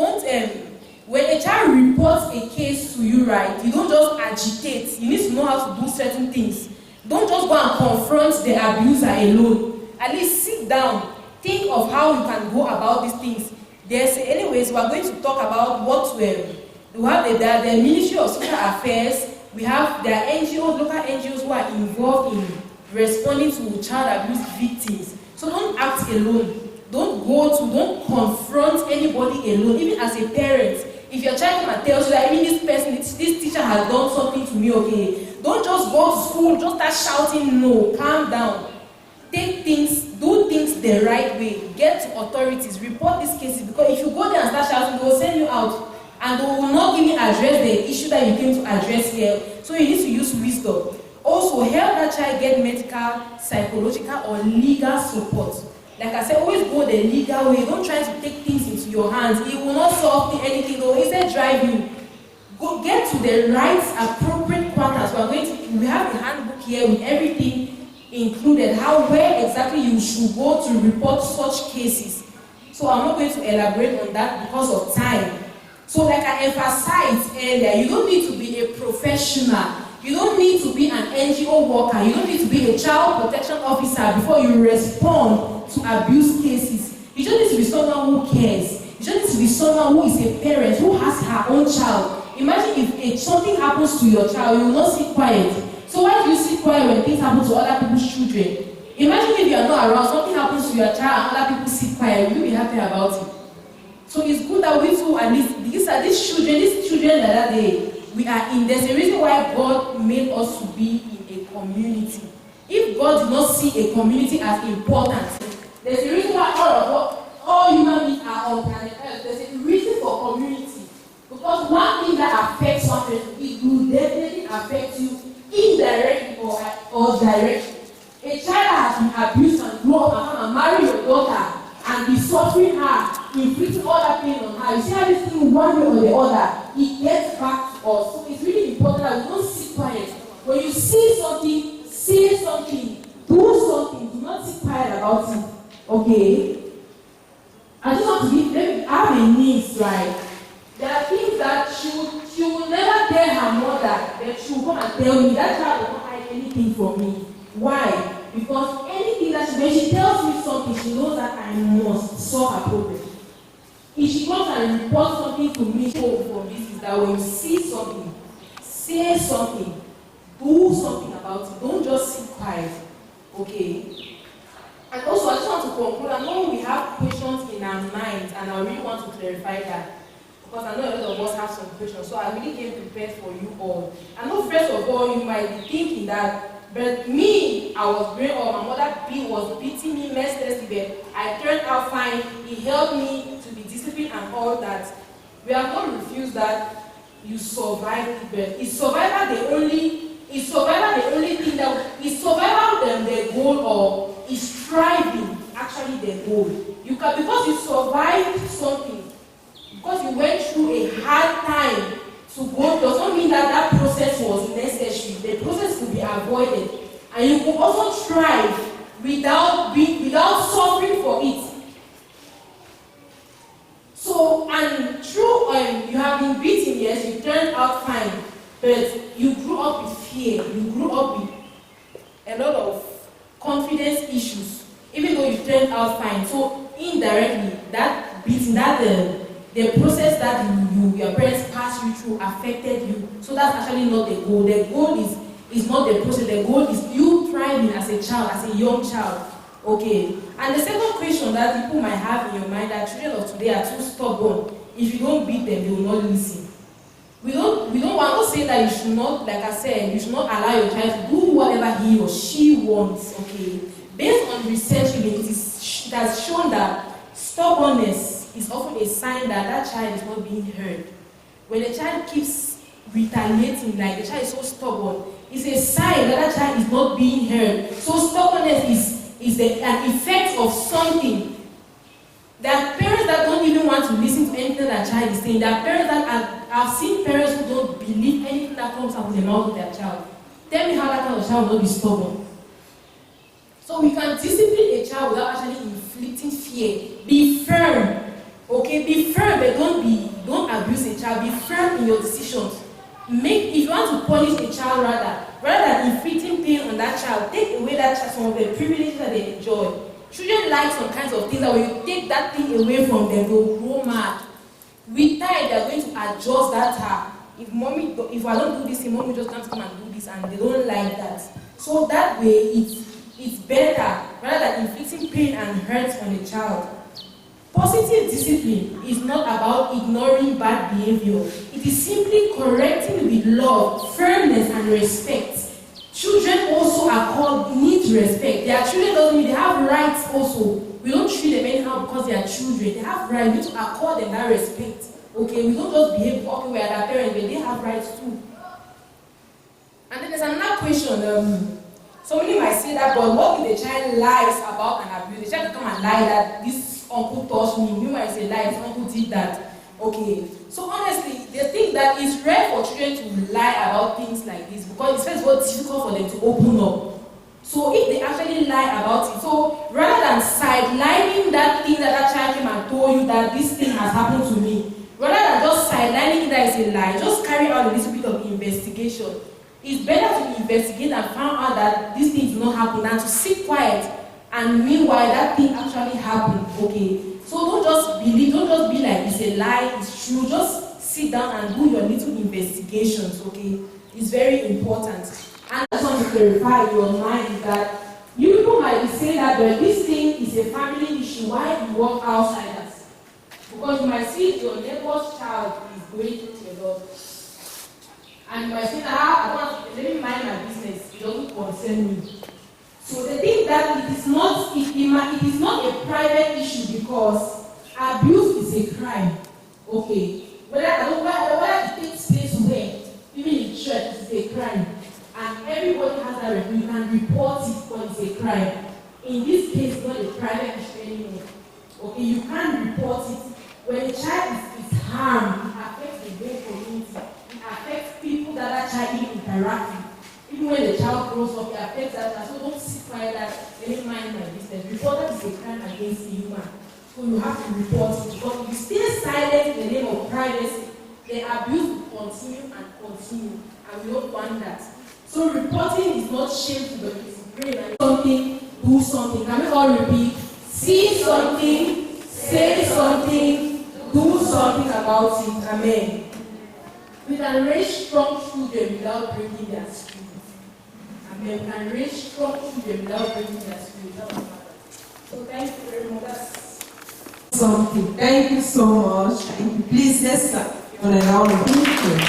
when a child reports a case to you, right, you don't just agitate. You need to know how to do certain things. Don't just go and confront the abuser alone. At least sit down. Think of how you can go about these things. Anyways, we are going to talk about We have the Ministry of Social Affairs. We have their NGOs, local NGOs who are involved in responding to child abuse victims. So don't act alone. Don't confront anybody alone, even as a parent. If your child come and tells you that this teacher has done something to me, okay, don't just go to school, just start shouting, no, calm down. Do things the right way. Get to authorities, report these cases, because if you go there and start shouting, they will send you out. And they will not even address the issue that you came to address here. So you need to use wisdom. Also, help that child get medical, psychological, or legal support. Like I said, always go the legal way. Don't try to take things into your hands. It will not solve anything. Though instead, driving. Go get to the right, appropriate quarters. We have the handbook here with everything included. Where exactly you should go to report such cases. So I'm not going to elaborate on that because of time. So like I emphasized earlier, you don't need to be a professional. You don't need to be an NGO worker. You don't need to be a child protection officer before you respond to abuse cases. You just need to be someone who cares. You just need to be someone who is a parent, who has her own child. Imagine if something happens to your child, you will not sit quiet. So why do you sit quiet when things happen to other people's children? Imagine if you are not around, something happens to your child and other people sit quiet, will you be happy about it? So it's good that we too, at least, these children that we are in. There's a reason why God made us to be in a community. If God did not see a community as important, there's a reason why all human beings are on planet Earth. There's a reason for community. Because one thing that affects one person, it will definitely affect you indirectly or directly. A child has been abused and grow up and come and marry your daughter and be suffering her, inflicting all that pain on her. You see how this thing, one way or the other, it gets back to us. So it's really important that we don't sit quiet. When you see something, say something, do something, do not sit quiet about it. Okay? I just want to I have a niece, right? There are things that she will never tell her mother, that she will come and tell me. That child will not hide anything from me. Why? Because anything when she tells me something, she knows that I must solve her problem. If she comes and reports something to me, for this is that when you see something, say something, do something about it. Don't just sit quiet. Okay? And also, I just want to conclude. I know we have questions in our minds, and I really want to clarify that. Because I know a lot of us have some questions, so I really came prepared for you all. I know first of all, you might be thinking that, but me, I was growing up, my mother was beating me mercilessly, but I turned out fine. He helped me to be disciplined and all that. We have not refused that you survived it, but is survival the only thing that is survival the goal, or is striving actually the goal? Because you survived something. Because you went through a hard time to go, does not mean that process was necessary. The process could be avoided. And you could also thrive without suffering for it. So, and true, you have been beaten, yes, you turned out fine, but you grew up with fear. You grew up with a lot of confidence issues, even though you turned out fine. So, indirectly, that beating, the process that your parents passed you through affected you. So that's actually not the goal. The goal is not the process. The goal is you thriving as a child, as a young child. Okay. And the second question that people might have in your mind, that children of today are too stubborn. If you don't beat them, they will not listen. We don't want to say that you should not, like I said, you should not allow your child to do whatever he or she wants. Okay. Based on research, it has shown that stubbornness is often a sign that child is not being heard. When a child keeps retaliating, like the child is so stubborn, it's a sign that child is not being heard. So stubbornness is an effect of something. There are parents that don't even want to listen to anything that child is saying. There are parents that I've seen parents who don't believe anything that comes out of the mouth of their child. Tell me how that kind of child will not be stubborn. So we can discipline a child without actually inflicting fear. Be firm. Okay, be firm, but don't abuse a child. Be firm in your decisions. If you want to punish a child rather than inflicting pain on that child, take away that child some of the privileges that they enjoy. Children like some kinds of things that when you take that thing away from them, they'll grow mad. With time, they are going to adjust that. If I don't do this, mommy just can't come and do this, and they don't like that. So that way, it's better rather than inflicting pain and hurt on a child. Positive discipline is not about ignoring bad behavior. It is simply correcting with love, firmness, and respect. Children also need respect. Their children doesn't mean they have rights also. We don't treat them anyhow because they are children. They have rights. We need to accord them that respect. Okay, we don't just behave, okay, we are their parents, but they have rights too. And then there's another question. Somebody might say that, but what if the child lies about an abuse? The child can come and lie that this uncle touched me. You might say, lie, his uncle did that. Okay. So honestly, they think that it's rare for children to lie about things like this because it's first of all difficult for them to open up. So if they actually lie about it, so rather than sidelining that thing that child came and told you that this thing has happened to me, rather than just sidelining that is a lie, just carry out a little bit of investigation. It's better to investigate and find out that this thing did not happen than to sit quiet and meanwhile that thing actually happened. Okay. So don't just be like it's a lie, it's true. Just sit down and do your little investigations. Okay. It's very important. And I just want to clarify your mind that you people might be saying that this thing is a family issue. Why you work outsiders? Because you might see your neighbor's child is going through a lot. And you might say that let me mind my business, it doesn't concern me. So they think that it is not a private issue because abuse is a crime. Okay. Whether it takes place where, even in church, it's a crime. And everybody has that right. You can report it when it's a crime. In this case, it's not a private issue anymore. Okay, you can't report it. When a child is harmed, it affects the whole community. It affects people that child is interacting. Even when the child grows up, it affects that child. So don't sit quiet that let me mind my business. Report that is a crime against the human. So you have to report it. But if you stay silent in the name of privacy, the abuse will continue and continue. And we don't want that. So reporting is not shameful, but it's brave. And something, do something. Can we all repeat? See something, say something, do something about it. Amen. We can raise strong children without breaking their spirit. Amen. We can raise strong children without breaking their spirit. So thank you very much. Something. Thank you so much. Thank you. Please, let's start on a round of applause.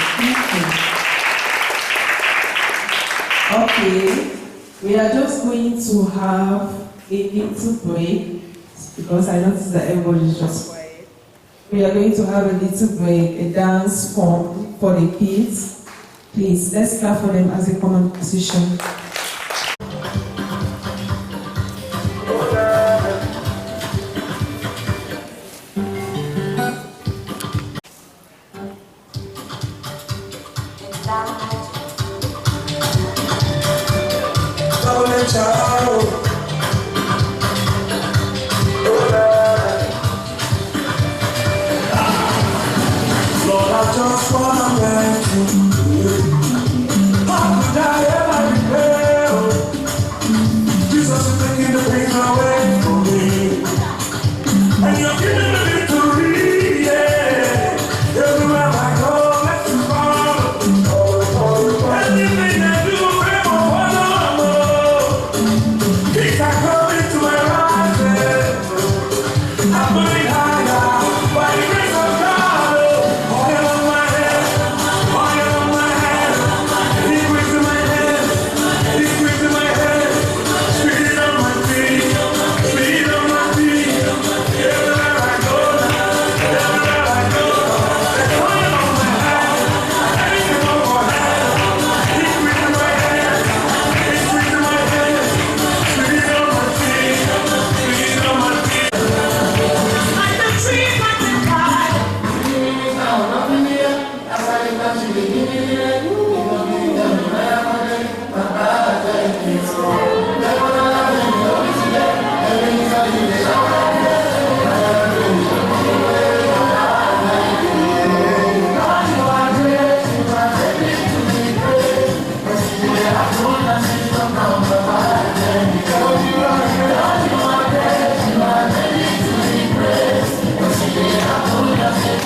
Okay, we are just going to have a little break because I noticed that everybody is just quiet. We are going to have a little break, a dance form for the kids. Please, let's clap for them as a common position.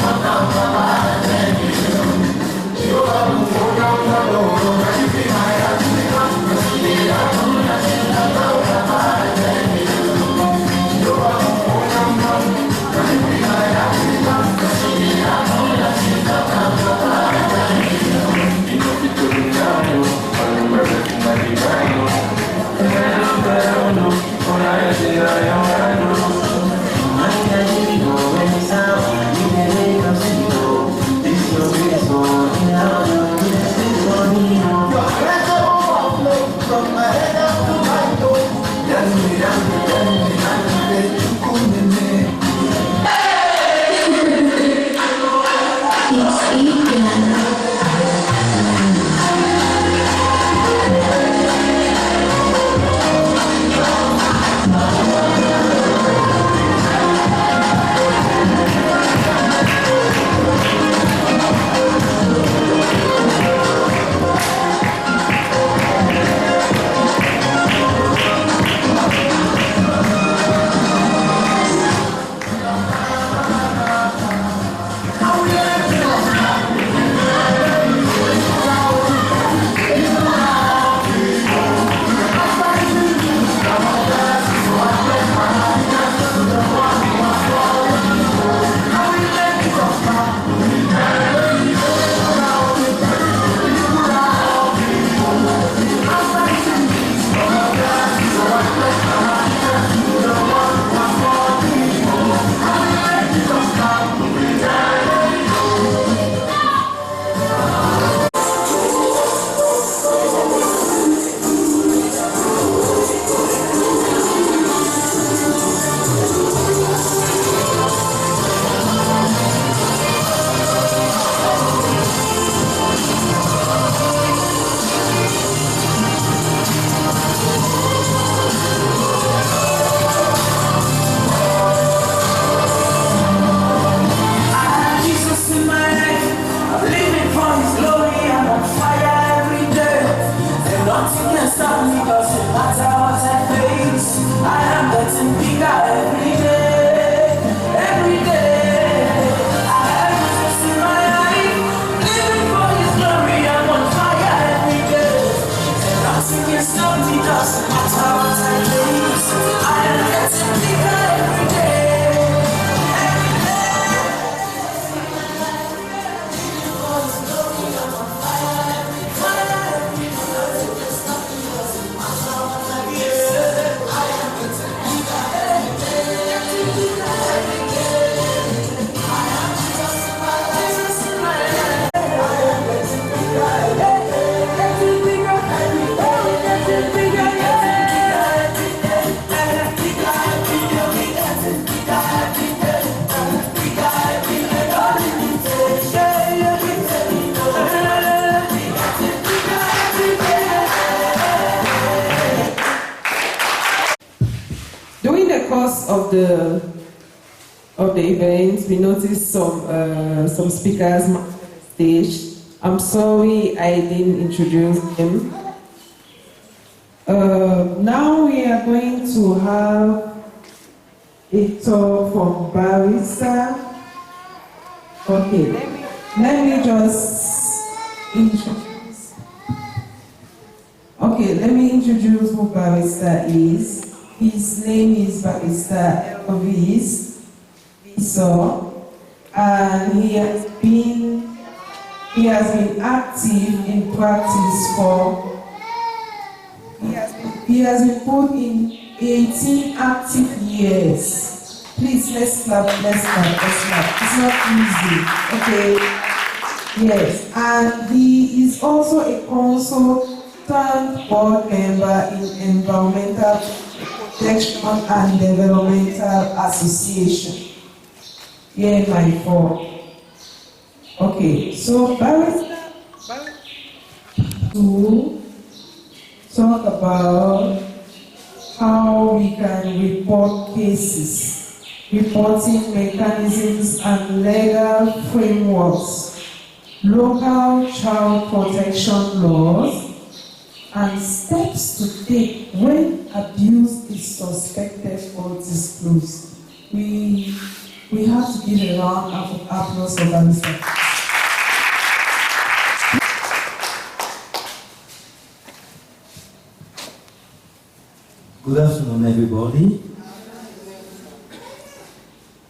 Come on. course of the event, we noticed some speakers on the stage. I'm sorry I didn't introduce them. Now we are going to have a talk from Barrister. Okay, let me just introduce. Okay, let me introduce who Barrister is. His name is Barrister Elvis Bissau, and he has been active in practice for. He has been put in 18 active years. Please, let's clap. It's not easy, okay? Yes, and he is also a consultant board member in Environmental Protection and Developmental Association here in my form. Okay, so Barrister to talk about how we can report cases, reporting mechanisms and legal frameworks, local child protection laws, and steps to take when abuse is suspected or disclosed. We have to give a round of applause for Barrister. Good afternoon, everybody.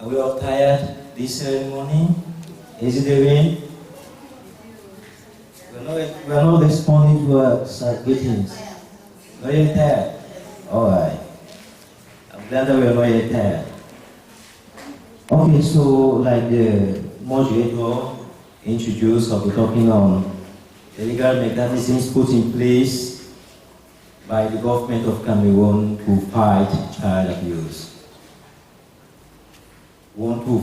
Are we all tired this ceremony? Is it the rain? We're not responding to our greetings. Not yet tired? Alright. I'm glad that we're not yet tired. Okay, so like the moderator introduced, I'll be talking on the legal mechanisms put in place by the government of Cameroon to fight child abuse.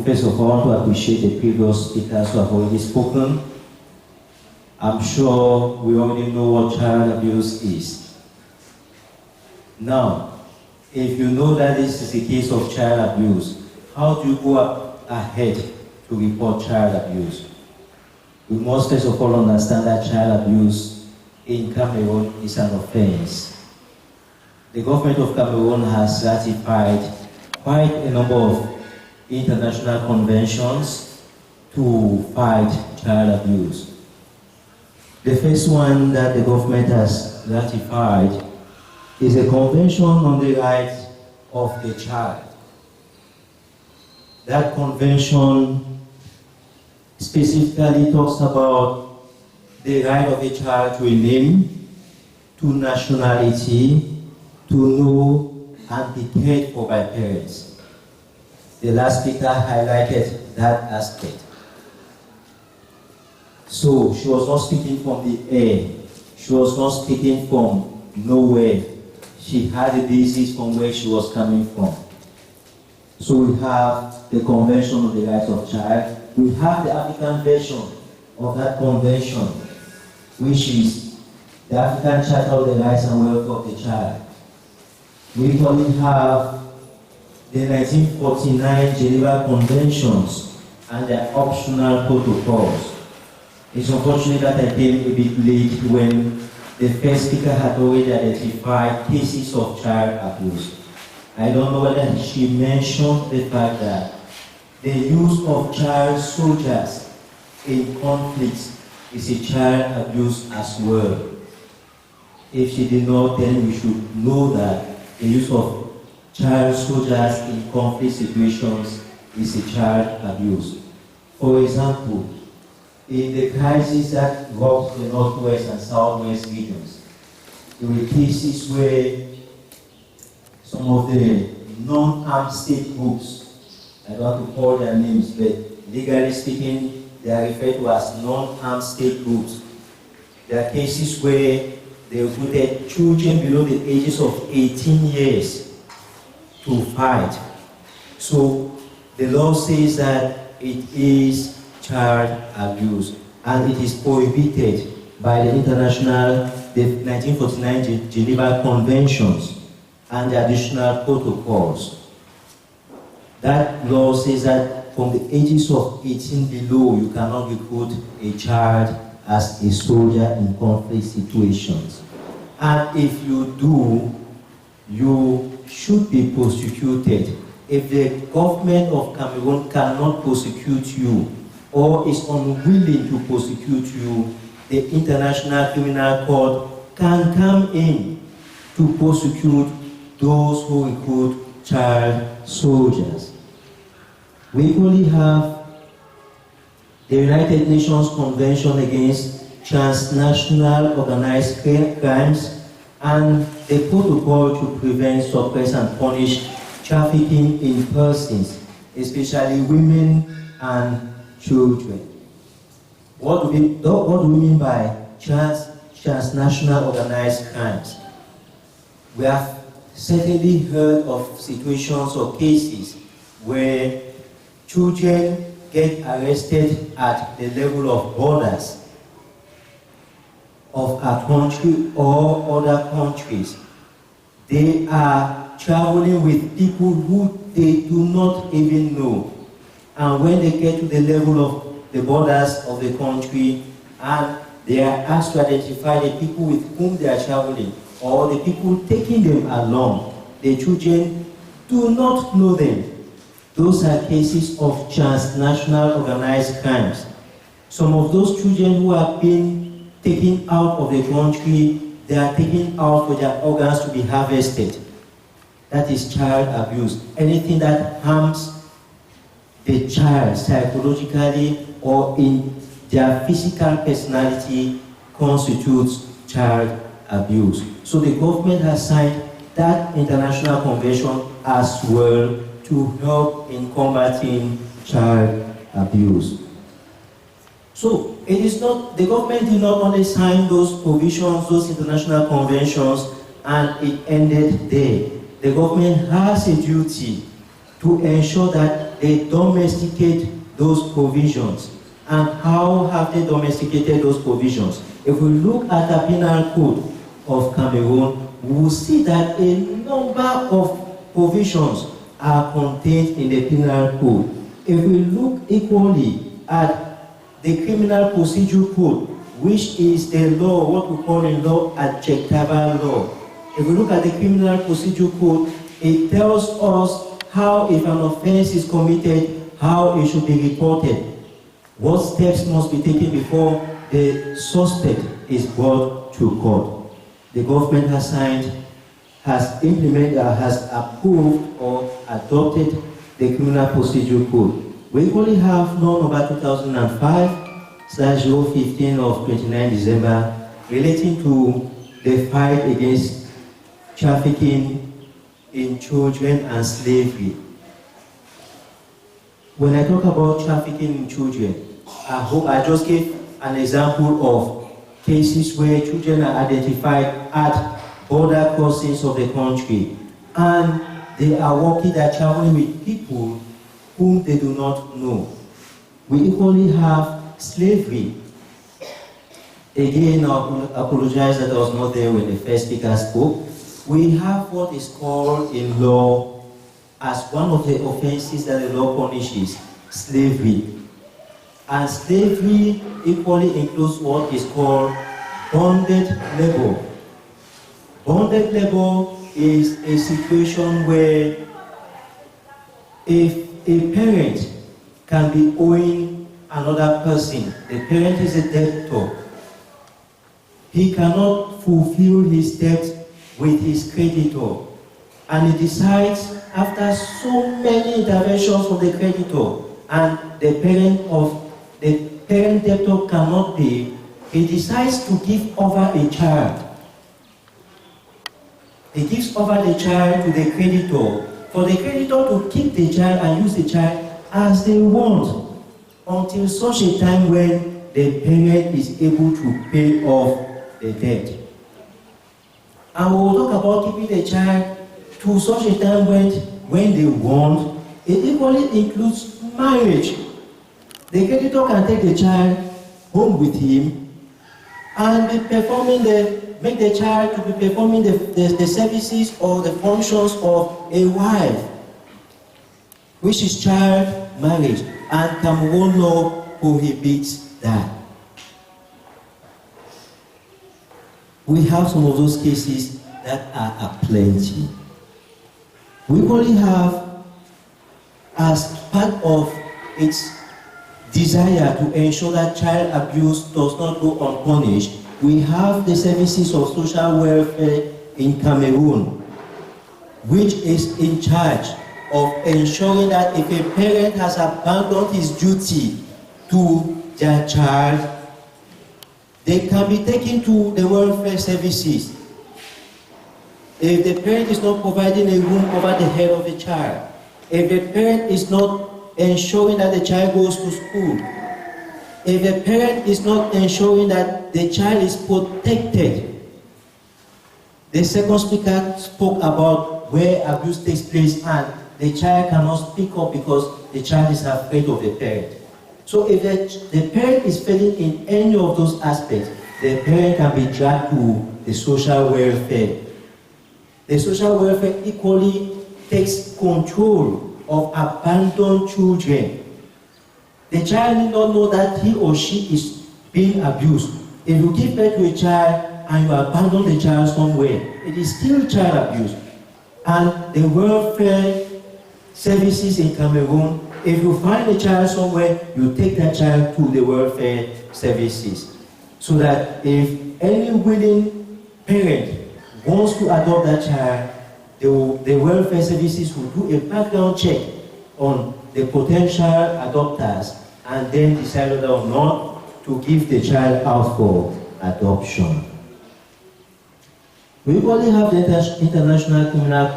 First of all, to appreciate the previous speakers who have already spoken. I'm sure we already know what child abuse is. Now, if you know that this is a case of child abuse, how do you go ahead to report child abuse? We must first of all understand that child abuse in Cameroon is an offense. The government of Cameroon has ratified quite a number of international conventions to fight child abuse. The first one that the government has ratified is a convention on the rights of the child. That convention specifically talks about the right of a child to a name, to nationality, to know and be cared for by parents. The last speaker highlighted that aspect. So she was not speaking from the air. She was not speaking from nowhere. She had a basis from where she was coming from. So we have the Convention on the Rights of Child. We have the African version of that convention, which is the African Charter of the Rights and Welfare of the Child. We equally have the 1949 Geneva Conventions and their optional protocols. It's unfortunate that I came a bit late when the first speaker had already identified cases of child abuse. I don't know whether she mentioned the fact that the use of child soldiers in conflicts is a child abuse as well. If she did not, then we should know that the use of child soldiers in conflict situations is a child abuse. For example, in the crisis that rocked the northwest and southwest regions, there were cases where some of the non-armed state groups, I don't want to call their names, but legally speaking, they are referred to as non-armed state groups. There are cases where they recruited children below the ages of 18 years to fight. So the law says that it is child abuse and it is prohibited by the 1949 Geneva Conventions and the additional protocols. That law says that from the ages of 18 below, you cannot recruit a child as a soldier in conflict situations. And if you do, you should be prosecuted. If the government of Cameroon cannot prosecute you or is unwilling to prosecute you, the International Criminal Court can come in to prosecute those who recruit child soldiers. We only have the United Nations Convention Against Transnational Organized Crimes and the Protocol to Prevent, Suppress and Punish Trafficking in Persons, especially women and children. What do we mean by transnational organized crimes? We have certainly heard of situations or cases where children get arrested at the level of borders of a country or other countries. They are traveling with people who they do not even know. And when they get to the level of the borders of the country and they are asked to identify the people with whom they are traveling or the people taking them along, the children do not know them. Those are cases of transnational organized crimes. Some of those children who have been taken out of the country, they are taken out for their organs to be harvested. That is child abuse. Anything that harms the child psychologically or in their physical personality constitutes child abuse. So the government has signed that international convention as well to help in combating child abuse. So it is not, the government did not only sign those provisions, those international conventions, and it ended there. The government has a duty to ensure that they domesticate those provisions. And how have they domesticated those provisions? If we look at the penal code of Cameroon, we will see that a number of provisions are contained in the penal code. If we look equally at the criminal procedure code, which is the law, what we call in law, adjectival law. If we look at the criminal procedure code, it tells us how, if an offense is committed, how it should be reported. What steps must be taken before the suspect is brought to court. The government has signed, has implemented, has approved or adopted the criminal procedure code. We only have law number 2005/015 of 29 December relating to the fight against trafficking in children and slavery. When I talk about trafficking in children, I hope I just gave an example of cases where children are identified at border crossings of the country and they are working, they are traveling with people whom they do not know. We equally have slavery. Again, I apologize that I was not there when the first speaker spoke. We have what is called in law as one of the offenses that the law punishes, slavery. And slavery equally includes what is called bonded labor. Bonded labor is a situation where if a parent can be owing another person, the parent is a debtor, he cannot fulfill his debt with his creditor, and he decides after so many interventions of the creditor and the parent debtor cannot pay, he decides to give over a child. He gives over the child to the creditor for the creditor to keep the child and use the child as they want until such a time when the parent is able to pay off the debt. And we will talk about keeping the child to such a time when they want. It equally includes marriage. The creditor can take the child home with him and be performing make the child to be performing the services or the functions of a wife. which is child marriage, and Cameroon law prohibits that. We have some of those cases that are aplenty. We only have, as part of its desire to ensure that child abuse does not go unpunished, we have the services of social welfare in Cameroon, which is in charge of ensuring that if a parent has abandoned his duty to their child, they can be taken to the welfare services. If the parent is not providing a room over the head of the child, if the parent is not ensuring that the child goes to school, if the parent is not ensuring that the child is protected. The second speaker spoke about where abuse takes place and the child cannot speak up because the child is afraid of the parent. So if the parent is failing in any of those aspects, the parent can be dragged to the social welfare. The social welfare equally takes control of abandoned children. The child need not know that he or she is being abused. If you give birth to a child and you abandon the child somewhere, it is still child abuse. And the welfare services in Cameroon, if you find a child somewhere, you take that child to the welfare services. So that if any willing parent wants to adopt that child, the welfare services will do a background check on the potential adopters and then decide whether or not to give the child out for adoption. We only have the International Criminal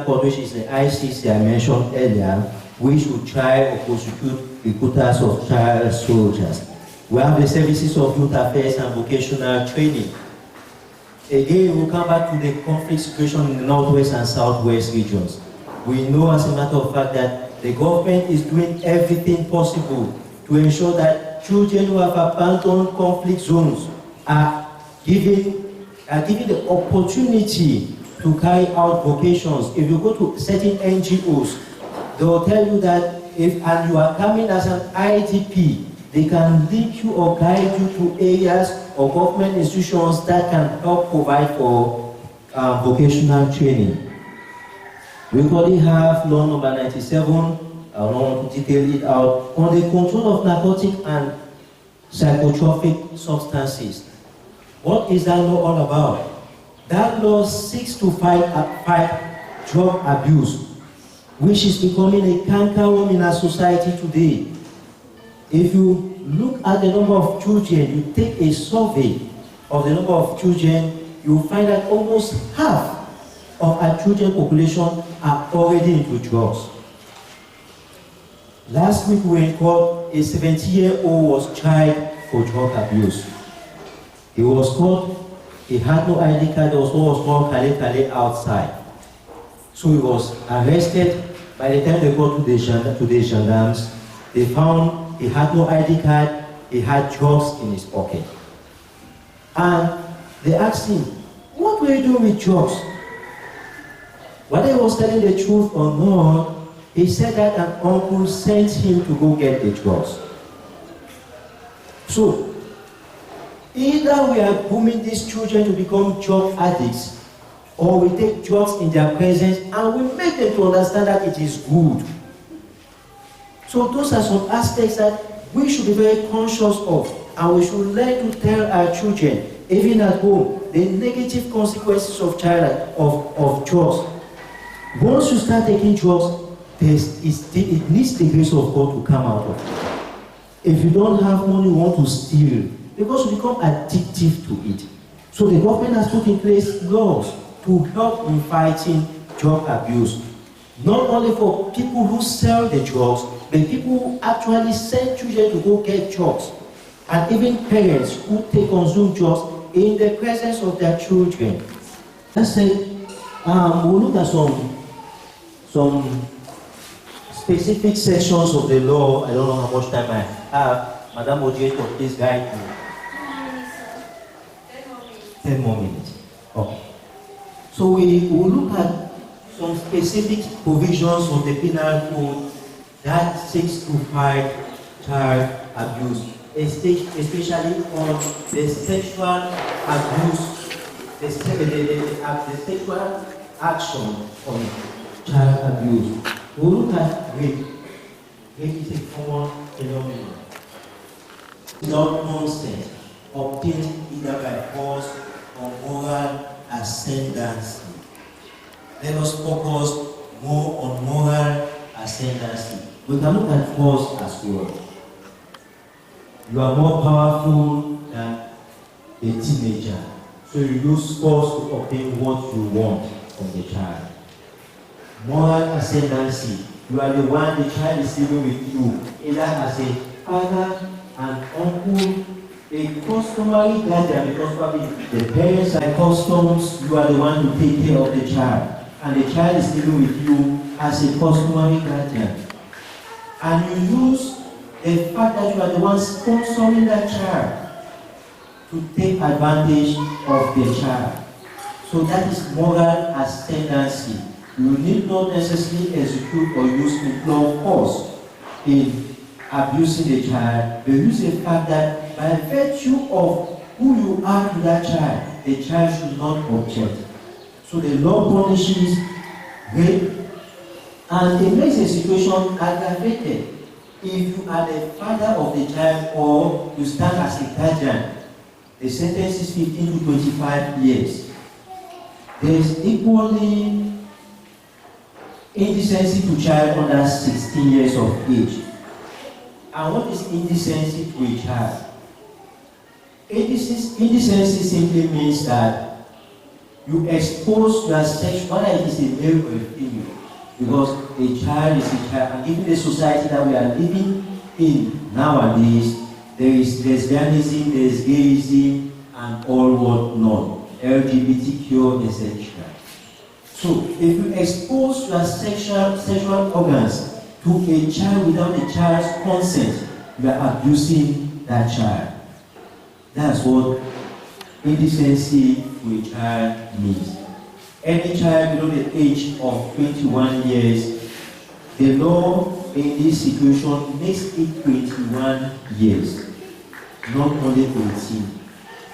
Court which is the ICC I mentioned earlier, which will try or prosecute recruiters of child soldiers. We have the services of youth affairs and vocational training. Again, we'll come back to the conflict situation in the northwest and southwest regions. We know as a matter of fact that the government is doing everything possible to ensure that children who have abandoned conflict zones are given the opportunity to carry out vocations. If you go to certain NGOs, they will tell you that if you are coming as an IDP, they can link you or guide you to areas or government institutions that can help provide for vocational training. We already have law number 97, I don't want to detail it out, on the control of narcotic and psychotropic substances. What is that law all about? That law seeks to fight drug abuse, which is becoming a cankerworm in our society today. If you look at the number of children, you take a survey of the number of children, you will find that almost half of our children population are already into drugs. Last week we were in court, a 70-year-old was tried for drug abuse. He was caught, he had no ID card, there was what was called Kale outside. So he was arrested. By the time they got to the gendarmes, they found he had no ID card, he had drugs in his pocket. And they asked him, what were you doing with drugs? Whether he was telling the truth or not, he said that an uncle sent him to go get the drugs. So, either we are grooming these children to become drug addicts, or we take drugs in their presence and we make them to understand that it is good. So those are some aspects that we should be very conscious of, and we should learn to tell our children, even at home, the negative consequences of drugs. Once you start taking drugs, it needs the grace of God to come out of it. If you don't have money, you want to steal, because you become addictive to it. So the government has put in place laws to help in fighting drug abuse. Not only for people who sell the drugs, but people who actually send children to go get drugs. And even parents who consume drugs in the presence of their children. Let's say, we'll look at some specific sections of the law. I don't know how much time I have. Madam Moderator, please guide me. 10 more minutes. Okay. So we will look at some specific provisions of the penal code that seeks to fight child abuse, especially on the sexual abuse, the sexual action on child abuse. We look at rape. Rape is a common phenomenon. Without consent, obtained either by force or moral ascendancy. Let us focus more on moral ascendancy. We can look at force as well. You are more powerful than a teenager, so you use force to obtain what you want from the child. Moral ascendancy. You are the one the child is living with you, either as a father, an uncle, a customary guardian, because probably the parents are customs, you are the one to take care of the child, and the child is living with you as a customary guardian. And you use the fact that you are the one sponsoring that child to take advantage of the child. So that is moral ascendancy. You need not necessarily execute or use employ force in abusing the child, but use the fact that by virtue of who you are to that child, the child should not object. So the law punishes rape, and it makes the situation aggravated if you are the father of the child or you stand as a guardian. The sentence is 15 to 25 years. There is equally indecency to child under 16 years of age. And what is indecency to a child? Indecency simply means that you expose your sex, whether it is a male or a female, because a child is a child, and given the society that we are living in nowadays, there is lesbianism, there is gayism, and all what not, LGBTQ, etc. So, if you expose your sexual organs to a child without the child's consent, you are abusing that child. That's what indecency to a child means. Any child below the age of 21 years, the law in this situation makes it 21 years, not only 18.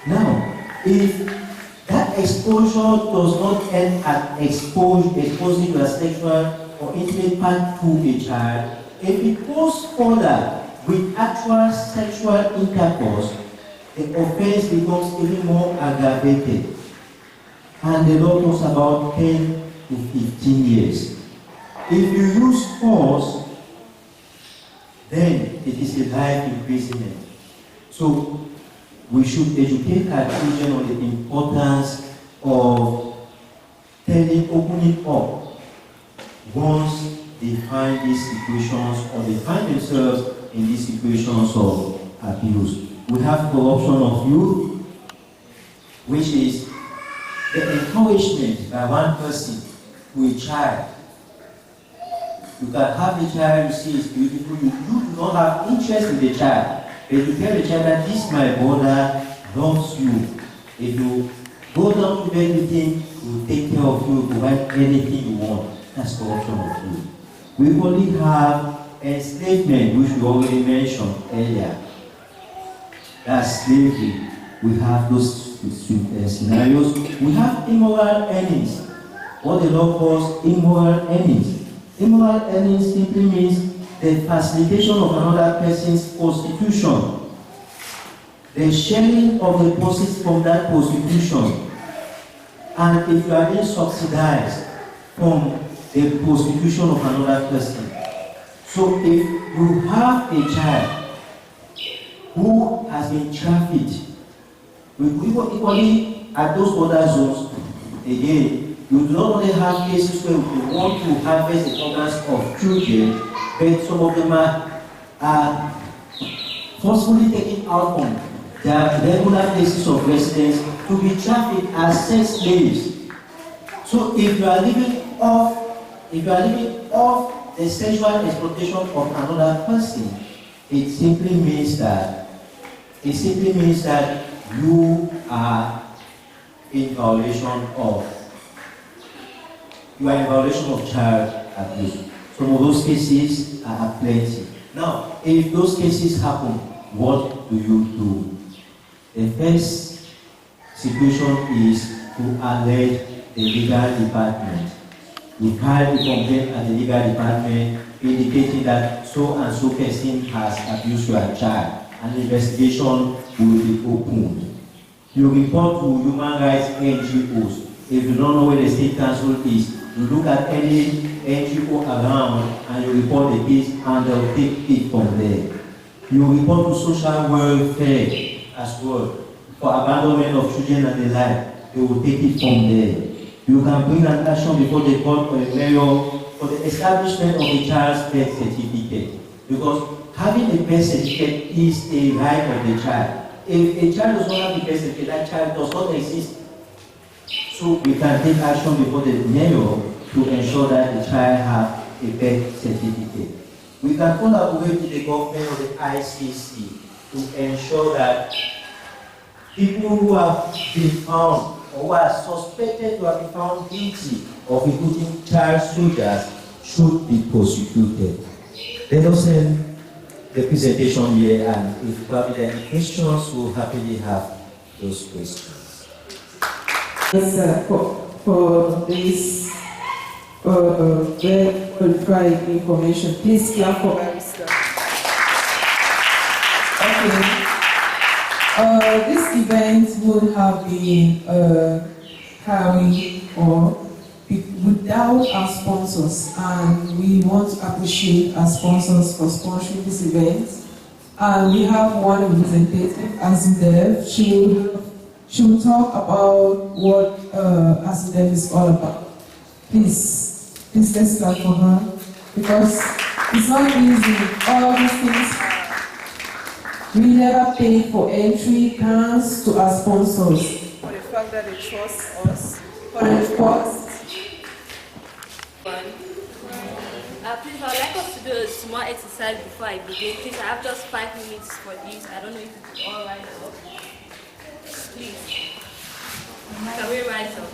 Now, if that exposure does not end at exposing your sexual or intimate part to a child, if it goes further with actual sexual intercourse, the offense becomes even more aggravated. And the law talks about 10 to 15 years. If you use force, then it is a life imprisonment. So we should educate our children on the importance of opening up once they find these situations or they find themselves in these situations of abuse. We have corruption of youth, which is the encouragement by one person to a child. You can have a child, you see is beautiful, you do not have interest in the child, but you tell the child that this my brother loves you. If you go down to bed with him, he will take care of you, provide anything you want. That's corruption of youth. We only have enslavement, which we already mentioned earlier. That's slavery. We have those scenarios. We have immoral earnings. What the law calls immoral earnings. Immoral earnings simply means the facilitation of another person's prostitution, the sharing of the proceeds from that prostitution, and if you are being subsidized from the prostitution of another person. So if you have a child who has been trafficked, we equally at those border zones, again, you do not only have cases where we want to harvest the organs of children, but some of them are forcefully taken out from their regular places of residence to be trafficked as sex slaves. So if you are living off the sexual exploitation of another person, it simply means that you are in violation of you are in violation of child abuse. Some of those cases are plenty. Now, if those cases happen, what do you do? The first situation is to alert the legal department. You file a complaint at the legal department indicating that so and so person has abused your child. An investigation will be opened. You report to human rights NGOs. If you don't know where the state council is, you look at any NGO around and you report the case and they'll take it from there. You report to social welfare as well for abandonment of children and the like. They will take it from there. You can bring an action before the court or the mayor for the establishment of a child's birth certificate. Because having a birth certificate is a right of the child. If a child does not have a birth certificate, that child does not exist. So we can take action before the mayor to ensure that the child has a birth certificate. We can collaborate with the government or the ICC to ensure that people who have been found or who are suspected to have been found guilty of recruiting child soldiers should be prosecuted. Let us end the presentation here, and if you have any questions, we'll happily have those questions. Yes, for this very qualified information, please clap for Barrister. Okay. This event would have been carried or without our sponsors, and we want to appreciate our sponsors for sponsoring this event. And we have one representative, Azudev. She will talk about what Azudev is all about. Please let's start for her, because it's not easy. All these things, we never pay for entry, thanks to our sponsors. For the fact that they trust us, for the cost. Please, I would like us to do a small exercise before I begin. Please, I have just 5 minutes for this. I don't know if it's all right now. Please. Can we rise up?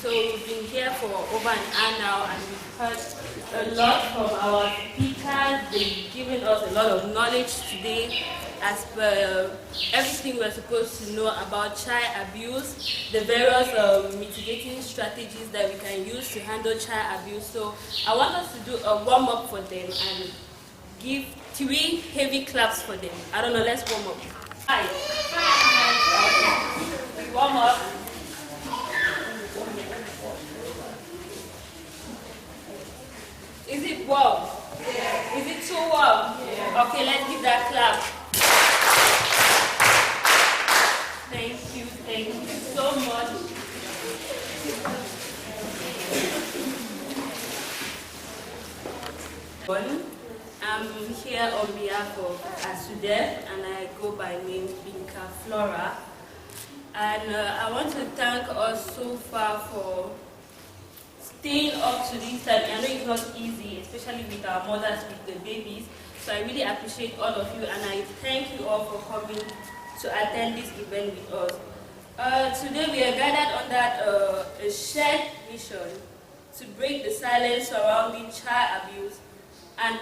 So we've been here for over an hour now, and we've heard a lot from our speakers. They've given us a lot of knowledge today as per everything we're supposed to know about child abuse, the various mitigating strategies that we can use to handle child abuse. So I want us to do a warm-up for them and give 3 heavy claps for them. I don't know, let's warm up. 5. Warm up. Is it warm? Yeah. Is it too warm? Yeah. Okay, let's give that clap. Thank you so much. I'm here on behalf of Azudev, and I go by name Binka Flora. And I want to thank us so far for staying up to this time. I know it's not easy, especially with our mothers with the babies. So I really appreciate all of you, and I thank you all for coming to attend this event with us. Today we are gathered under a shared mission to break the silence surrounding child abuse and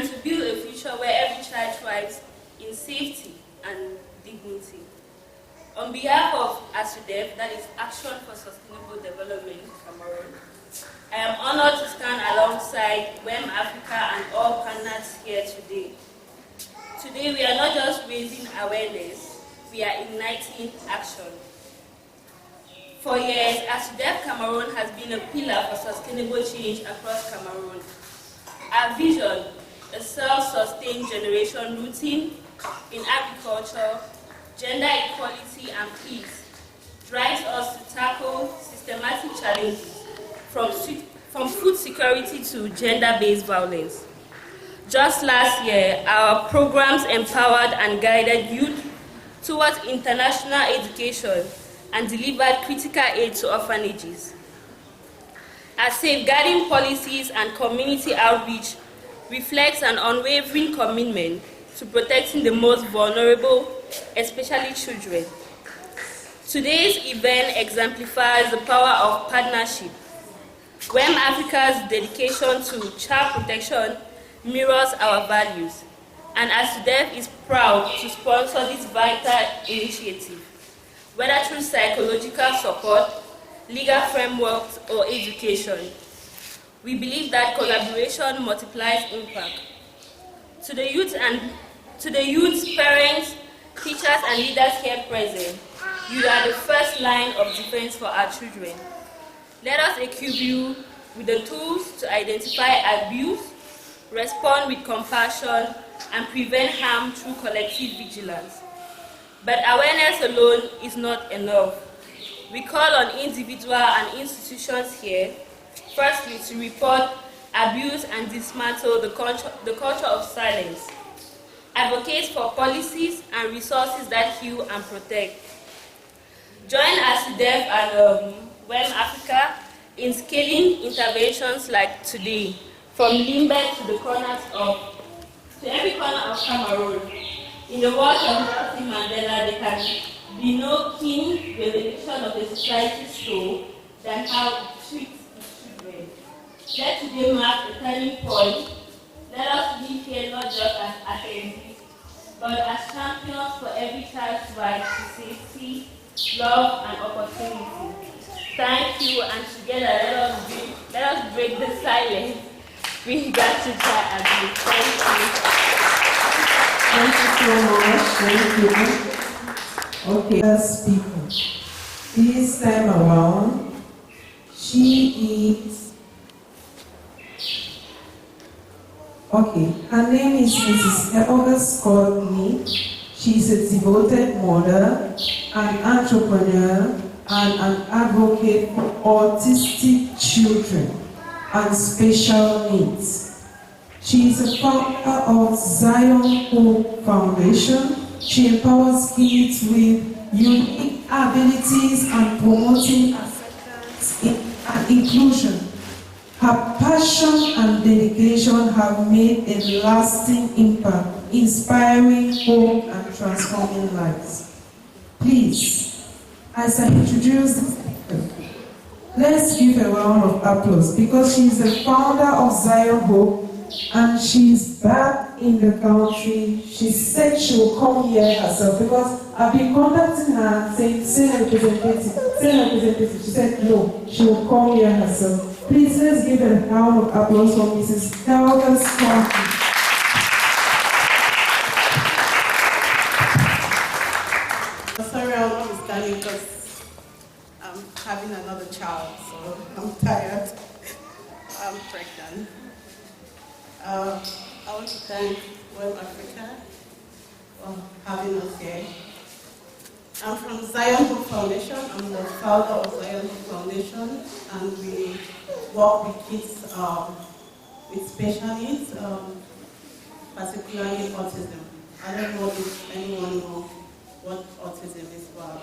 to build a future where every child thrives in safety and dignity. On behalf of Azudev, that is Action for Sustainable Development, Cameroon, I am honored to stand alongside Wem'afrika and all partners here today. Today we are not just raising awareness, we are igniting action. For years, Azudev Cameroon has been a pillar for sustainable change across Cameroon. Our vision, a self-sustained generation rooted in agriculture, gender equality and peace, drives us to tackle systematic challenges from food security to gender-based violence. Just last year, our programs empowered and guided youth towards international education and delivered critical aid to orphanages. Our safeguarding policies and community outreach reflects an unwavering commitment to protecting the most vulnerable, especially children. Today's event exemplifies the power of partnership. Wem'afrika's dedication to child protection mirrors our values, and ASUDEF is proud to sponsor this vital initiative, whether through psychological support, legal frameworks, or education. We believe that collaboration multiplies impact. To the youth, parents, teachers, and leaders here present, you are the first line of defense for our children. Let us equip you with the tools to identify abuse, respond with compassion, and prevent harm through collective vigilance. But awareness alone is not enough. We call on individuals and institutions here, firstly, to report abuse and dismantle the culture of silence. Advocate for policies and resources that heal and protect. Join ASUDEF and Wem'afrika in scaling interventions like today, from Limbe to every corner of Cameroon. In the words of Nelson Mandela, there can be no keen revelation of a society's soul than how it treats its children. Let today mark a turning point. Let us live here not just as attendees, but as champions for every child's right to safety, love, and opportunity. Thank you, and together let us break the silence. We got to try abuse. Thank you. Thank you so much. Thank you. Okay, let's speak. This time around, she is. Okay, her name is Mrs. August Courtney. She is a devoted mother, an entrepreneur, and an advocate for autistic children and special needs. She is a founder of Zion Hope Foundation. She empowers kids with unique abilities and promoting acceptance and inclusion. Her passion and dedication have made a lasting impact, inspiring hope and transforming lives. Please, as I introduce this speaker, let's give a round of applause because she is the founder of Zion Hope and she's back in the country. She said she will come here herself because I've been contacting her saying, send a representative. She said no, she will come here herself. Please, let's give a round of applause for Mrs. August Courtney. Sorry, I'm not standing because I'm having another child, so I'm tired. I'm pregnant. I want to thank Wem'afrika for having us here. I'm from Zion Hope Foundation. I'm the founder of Zion Hope Foundation, and we work with kids with special needs, particularly autism. I don't know if anyone knows what autism is about.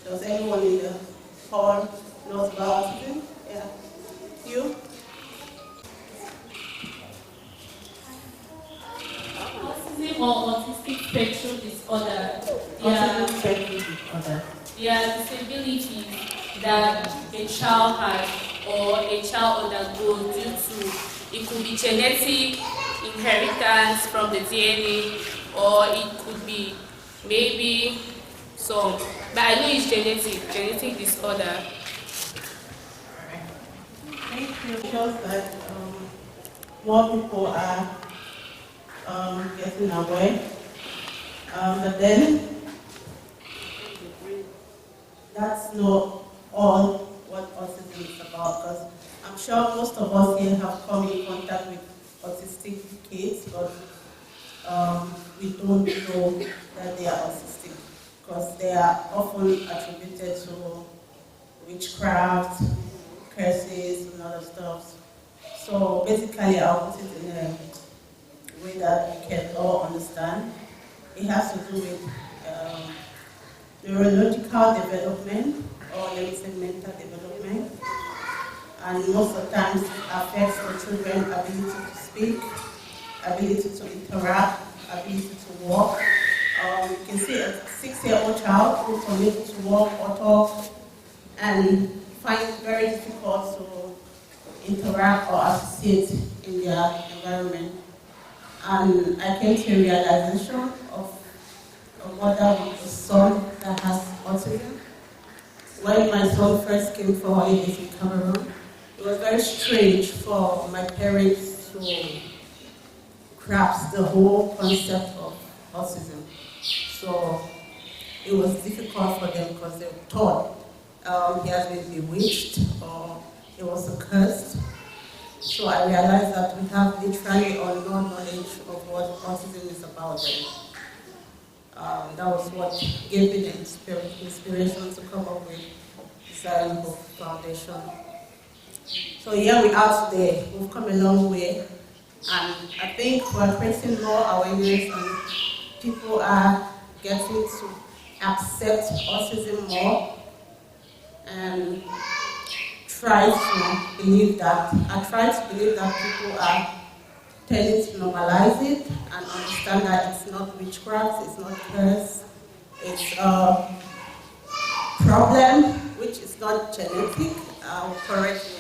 Does anyone in the hall knows about autism? Yeah. You? Autism or autistic spectrum disorder. Autism spectrum disorder. There are disabilities that a child has or a child undergoes due to, it could be genetic inheritance from the DNA, or it could be maybe some, but I know it's genetic disorder. Thank you. It shows that more people are getting aware. But then, that's not all what autism is about, because I'm sure most of us here have come in contact with autistic kids, but we don't know that they are autistic, because they are often attributed to witchcraft, curses, and other stuff. So basically, I'll put it in a way that we can all understand. It has to do with neurological development, or let me say mental development, and most of the times it affects the children's ability to speak, ability to interact, ability to walk. You can see a 6-year-old child who's unable to walk or talk and find it very difficult to interact or associate in their environment. And I came to a realization of a mother with a son that has autism. When my son first came for holidays in Cameroon, it was very strange for my parents to grasp the whole concept of autism. So it was difficult for them because they thought he has been bewitched or he was cursed. So I realized that we have literally or no knowledge of what autism is about them. That was what gave me the inspiration to come up with Zion Hope Foundation. So here we are today. We've come a long way, and I think we're creating more awareness, and people are getting to accept autism more and try to believe that. I try to believe that people are tending to normalize it and understand that it's not witchcraft, it's not curse, it's a problem which is not genetic. Correct me.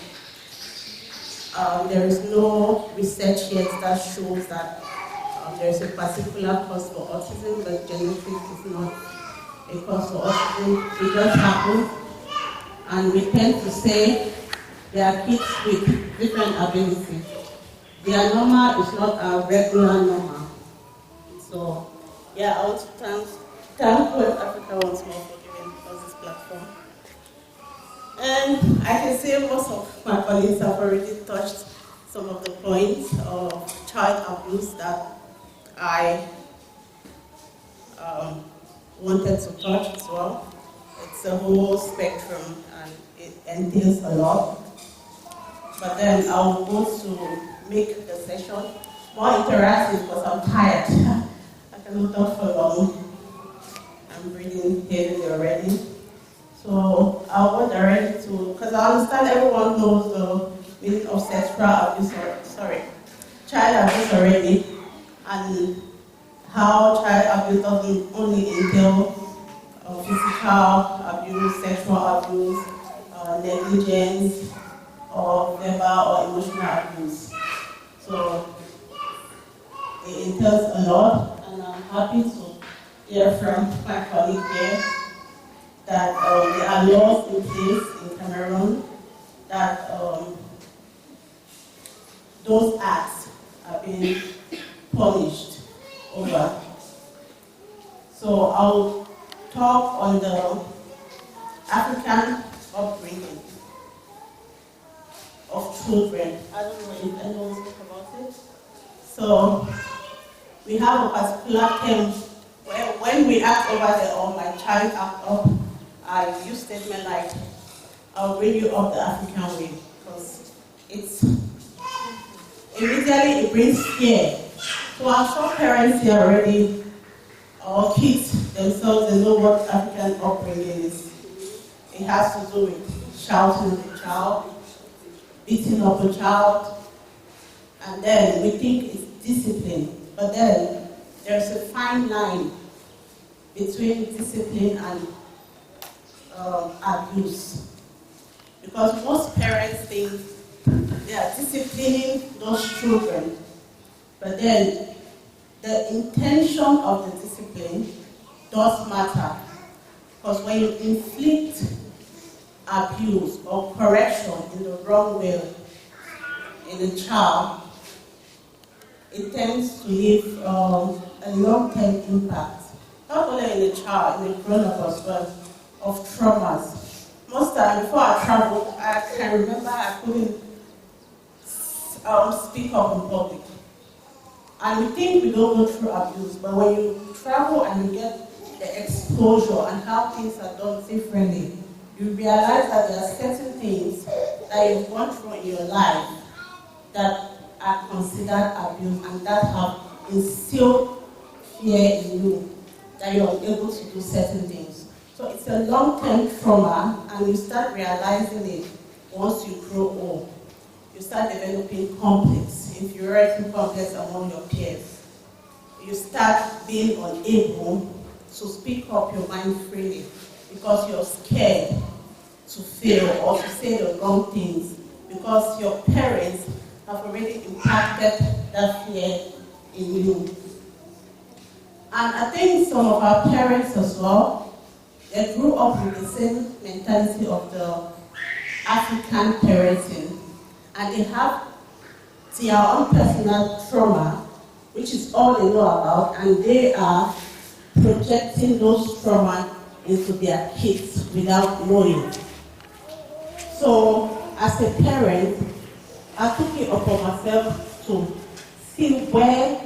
There is no research yet that shows that there is a particular cause for autism, but genetics is not a cause for autism. It just happens, and we tend to say there are kids with different abilities. Their normal is not a regular normal. So, yeah, I want to thank Wem'afrika once more for giving us this platform. And I can say most of my colleagues have already touched some of the points of child abuse that I wanted to touch as well. It's a whole spectrum and it entails a lot. But then I'll go to make the session more interactive because I'm tired. I cannot talk for long. I'm breathing heavily already. So I want directly to, because I understand everyone knows the meaning of sexual abuse, child abuse already, and how child abuse doesn't only entail physical abuse, sexual abuse, negligence, or verbal or emotional abuse. So it entails a lot, and I'm happy to hear from my colleague here that there are laws in place in Cameroon that those acts are being punished over. So I'll talk on the African upbringing of children. I don't know if anyone spoke about it. So we have a particular term where when we act over there or my child act up, I use statement like, I'll bring you up the African way, because it's immediately it brings fear. So I'm sure parents here already, or kids themselves, they know what African upbringing is. It has to do with shouting at the child, beating up a child, and then we think it's discipline. But then there's a fine line between discipline and abuse. Because most parents think they are disciplining those children, but then the intention of the discipline does matter. Because when you inflict abuse or correction in the wrong way in a child, it tends to leave a long-term impact, not only in the child, in the grown-up as well, of traumas. Most times, before I traveled, I can remember I couldn't speak up in public. And we think we don't go through abuse, but when you travel and you get the exposure and how things are done differently, you realize that there are certain things that you've gone through in your life that are considered abuse and that have instilled fear in you, that you're unable to do certain things. So it's a long-term trauma, and you start realizing it once you grow old. you start developing complex, inferiority complex among your peers. You start being unable to speak up your mind freely because you're scared to fail or to say the wrong things because your parents have already impacted that fear in you. And I think some of our parents as well, they grew up with the same mentality of the African parenting, and they have their own personal trauma, which is all they know about, and they are projecting those trauma into their kids without knowing. So, as a parent, I took it upon myself to see where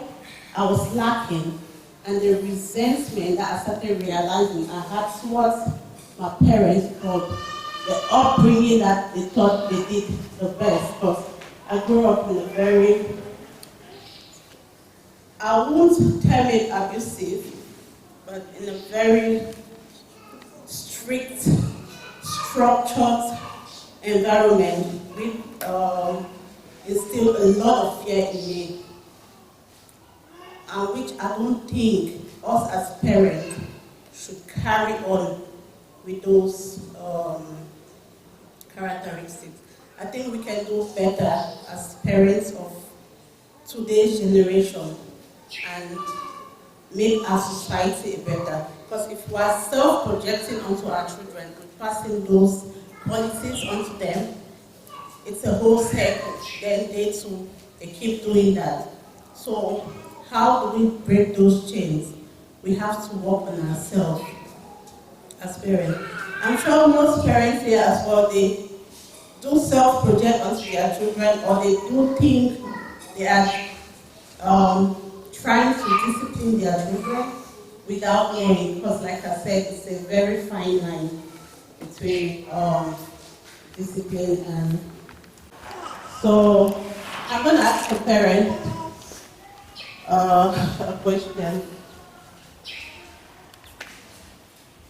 I was lacking and the resentment that I started realizing I had towards my parents for the upbringing that they thought they did the best. Because I grew up in a very, I won't term it abusive, but in a very strict, structured environment which instilled a lot of fear in me, and which I don't think us as parents should carry on with those characteristics. I think we can do better as parents of today's generation and make our society better. Because if we are self-projecting onto our children and passing those policies onto them, it's a whole circle. Then they too, they keep doing that. So how do we break those chains? We have to work on ourselves as parents. I'm sure most parents here as well, they do self-project onto their children, or they do think they are trying to discipline their children without knowing, because like I said, it's a very fine line between discipline and... So I'm going to ask the parent a question.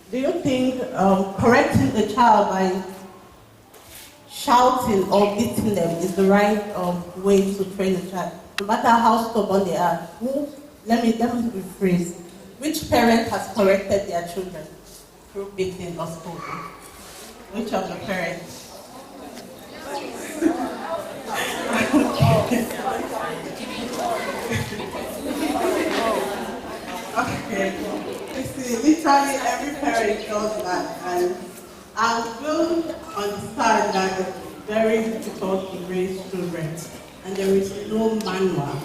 Do you think correcting the child by shouting or beating them is the right way to train a child? No matter how stubborn they are. Let me rephrase. Which parent has corrected their children through beating or scolding? Which of the parents? Okay. You see, literally every parent does that, and I will understand that it's very difficult to raise children, and there is no manual.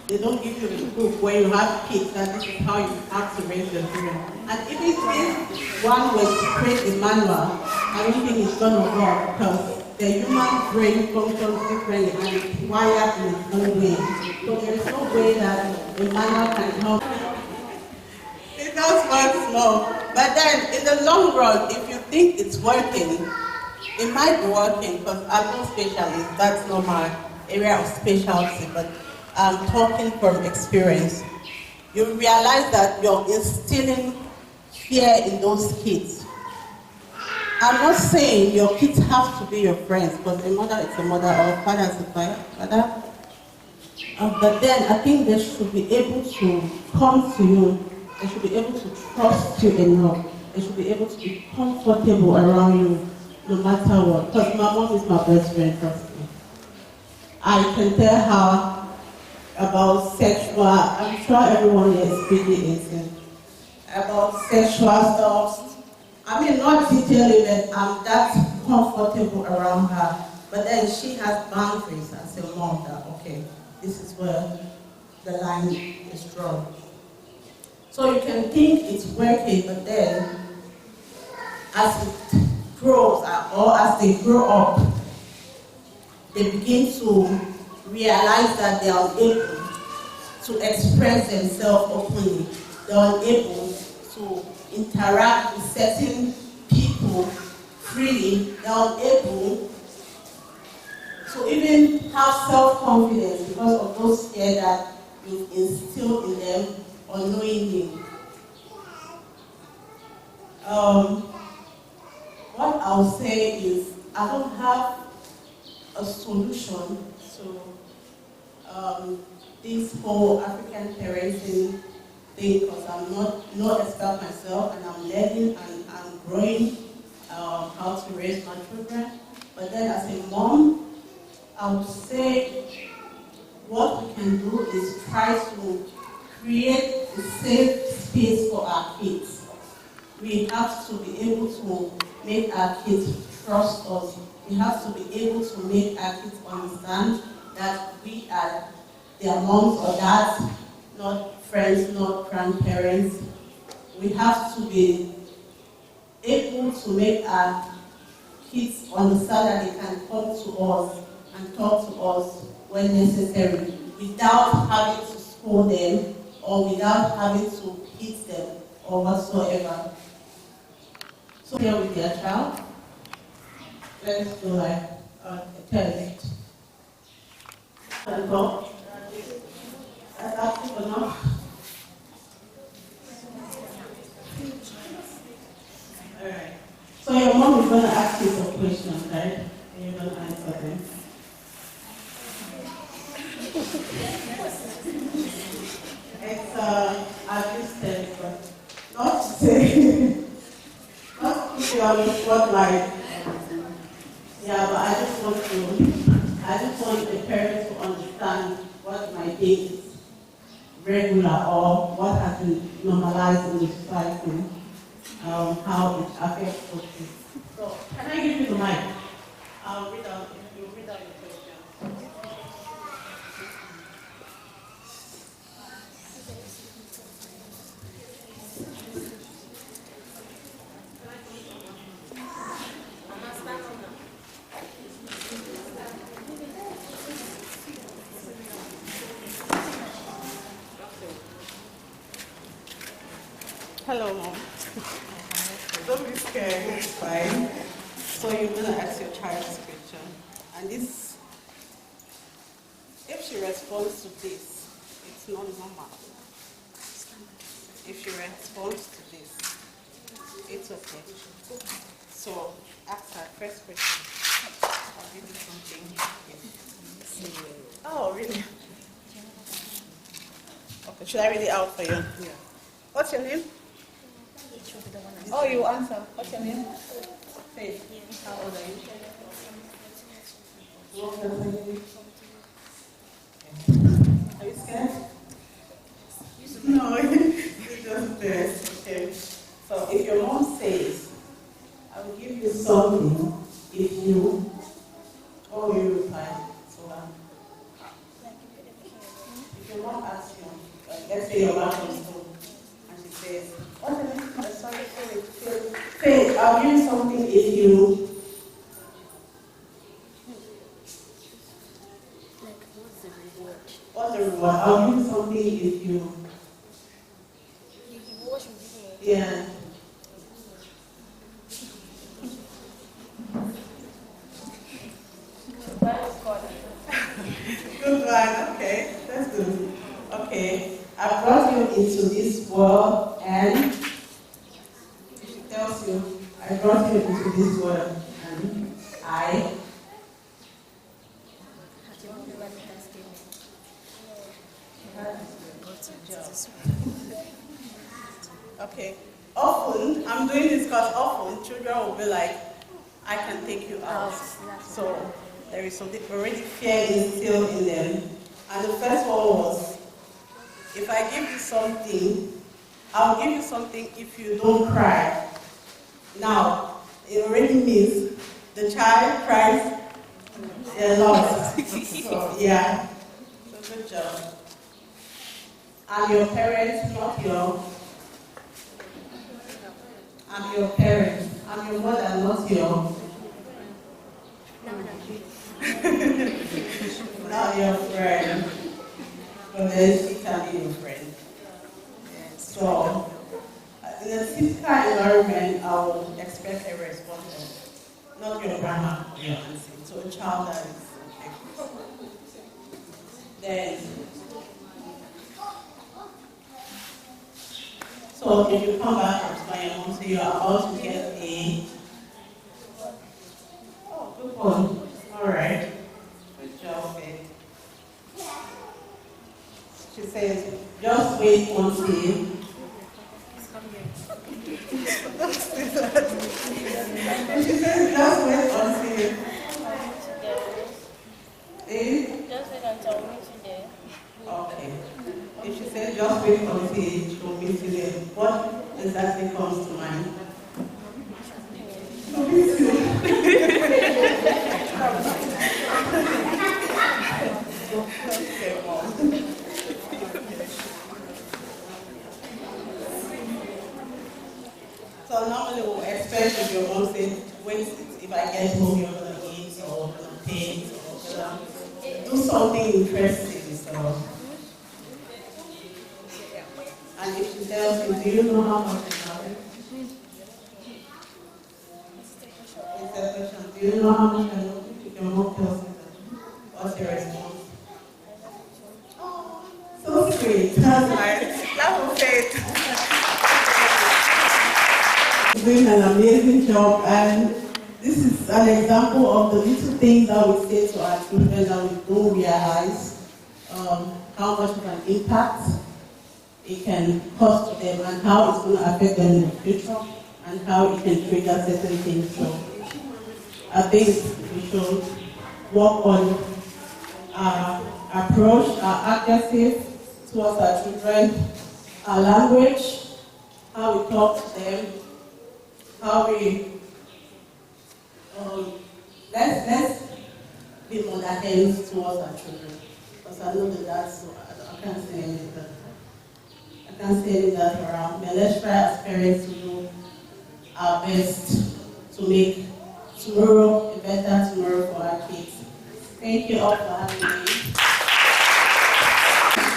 They don't give you a book where you have kids that this is how you have to raise your children. And even if one was to create a manual, I don't think it's going to work, because the human brain functions differently and it's wired in its own way. So there is no way that a manual can help. It does work slow. But then in the long run, if you think it's working, it might be working, because I'm no specialist, that's not my area of specialty, but I'm talking from experience. You realize that you're instilling fear in those kids. I'm not saying your kids have to be your friends, because a mother is a mother or a father is a father. But then I think they should be able to come to you. They should be able to trust you enough. They should be able to be comfortable around you no matter what. Because my mom is my best friend, trust me. I can tell her about sexual, I'm sure everyone here is pretty 18, about sexual stuff. I mean, not detailing it, I'm that comfortable around her, but then she has boundaries as a mom that, okay, this is where the line is drawn. So you can think it's working, but then as it grows, or as they grow up, they begin to realize that they are unable to express themselves openly. They are unable to interact with certain people freely. They are unable to even have self-confidence because of those fears that you've instilled in them unknowingly. What I'll say is, I don't have a solution to this whole African parenting thing, because I'm not expert myself, and I'm learning and I'm growing how to raise my children. But then as a mom, I would say what we can do is try to create a safe space for our kids. We have to be able to make our kids trust us. We have to be able to make our kids understand that we are their moms or dads, not friends, not grandparents. We have to be able to make our kids understand that they can come to us and talk to us when necessary, without having to scold them or without having to hit them or whatsoever. So here with their child, let's do like a test. And go. That's active enough. Alright. So your mom is going to ask you some questions, right? And you're going to answer them. It's abuse test, but not to say, not to put you on the spotlight. Yeah, but I just want the parents to understand what my day is regular or what has been normalized in the society, how it affects those kids. So, can I give you the mic? I'll read out your question. Hello, Mom. Don't be scared, it's fine. So you're going to ask your child this question. And this, if she responds to this, it's not normal. If she responds to this, it's okay. So ask her first question. I'll give you something. Oh, really? Okay, should I read it out for you? Yeah. What's your name? Oh, you answer. What's your name? Faith. How old are you? Are you scared? No, it's just this. Okay. So if your mom says, I will give you something if you, what will you reply? So, if your mom asks you, let's say your mom comes home, and she says, what's the name? Sorry, Faith, I'll give you something if you. Like, what's the reward? What's the reward? I'll give you something if you. What should we do? Yeah. Good one, okay, that's good. Okay, I brought you into this world and she tells you, I brought you into this world and I. Okay, often, I'm doing this because often children will be like, I can take you out. So there is something already fear instilled in them. And the first one was, if I give you something, I'll give you something if you don't cry. Now, it already means the child cries a lot. So, yeah. So good job. I'm your parents, not your. I'm your parents. I'm your mother, not your. Not your friend. But then she can be your friend. So, in a typical environment, I would expect a response. Not your grandma, your auntie. So a child that is okay. Then, so if you come back from school and your mom say you are about to get a, oh, good one. All right. She says, just wait until. She says, just wait until. Just wait until we meet you there. Okay. If she says, just wait until she'll meet you there, what exactly comes to mind? So normally we'll expect if your mom says, wait, if I get home, you're going to eat or going to paint or going to do something interesting. So. And if she tells you, do you know how much you have? It's a question. Do you know how much I know? If your mom tells you that, what's your response? So sweet. That's nice. Love of faith. Doing an amazing job, and this is an example of the little things that we say to our children that we don't realize how much of an impact it can cause to them and how it's going to affect them in the future and how it can trigger certain things. So I think we should work on our approach, our attitude towards our children, our language, how we talk to them, how we let's be more hands towards our children. Because I know that that's so I can't say anything. I can't say that around. But let's try as parents to do our best to make tomorrow a better tomorrow for our kids. Thank you all for having me.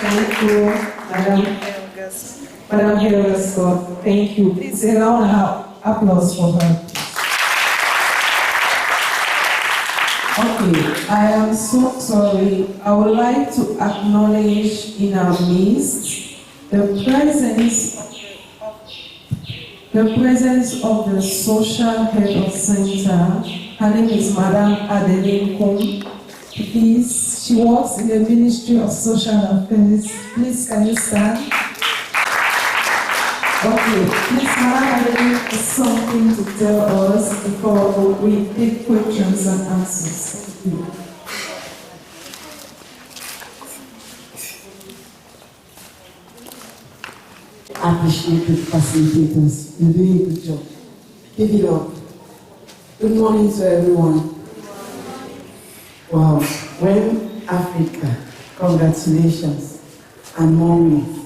Thank you, Madam Hero Scott. Thank you. Please a round of applause for her. Okay, I am so sorry. I would like to acknowledge in our midst the presence of the social head of center. Her name is Madam Adeline Kong. Please, she works in the Ministry of Social Affairs. Please, can you stand? Okay, please, Madam Adeline has something to tell us before we take questions and answers. Thank you. I appreciate the facilitators. You're doing a good job. Give it up. Good morning to everyone. Wow. Wem'afrika, congratulations and more wins.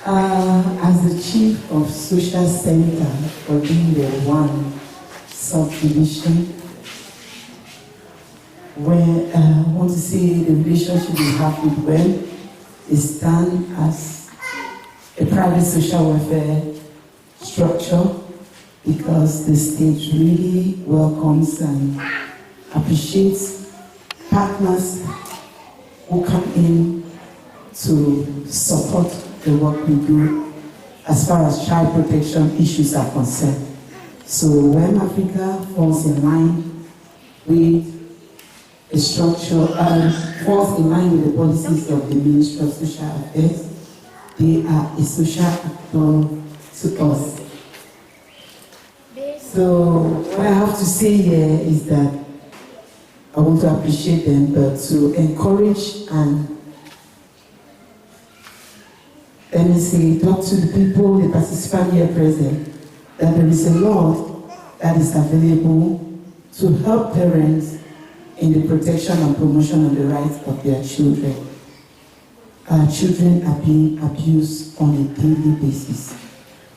As the Chief of Social Center for Limbe 1 subdivision, where I want to say the relationship we have with Wem is stand as a private social welfare structure because the state really welcomes and appreciates partners who come in to support the work we do as far as child protection issues are concerned. So Wem'afrika falls in line with a structure and falls in line with the policies of the Ministry of Social Affairs. They are a social actor to us. So what I have to say here is that I want to appreciate them, but to encourage and let me say, talk to the people, the participants here present, that there is a law that is available to help parents in the protection and promotion of the rights of their children. Our children are being abused on a daily basis,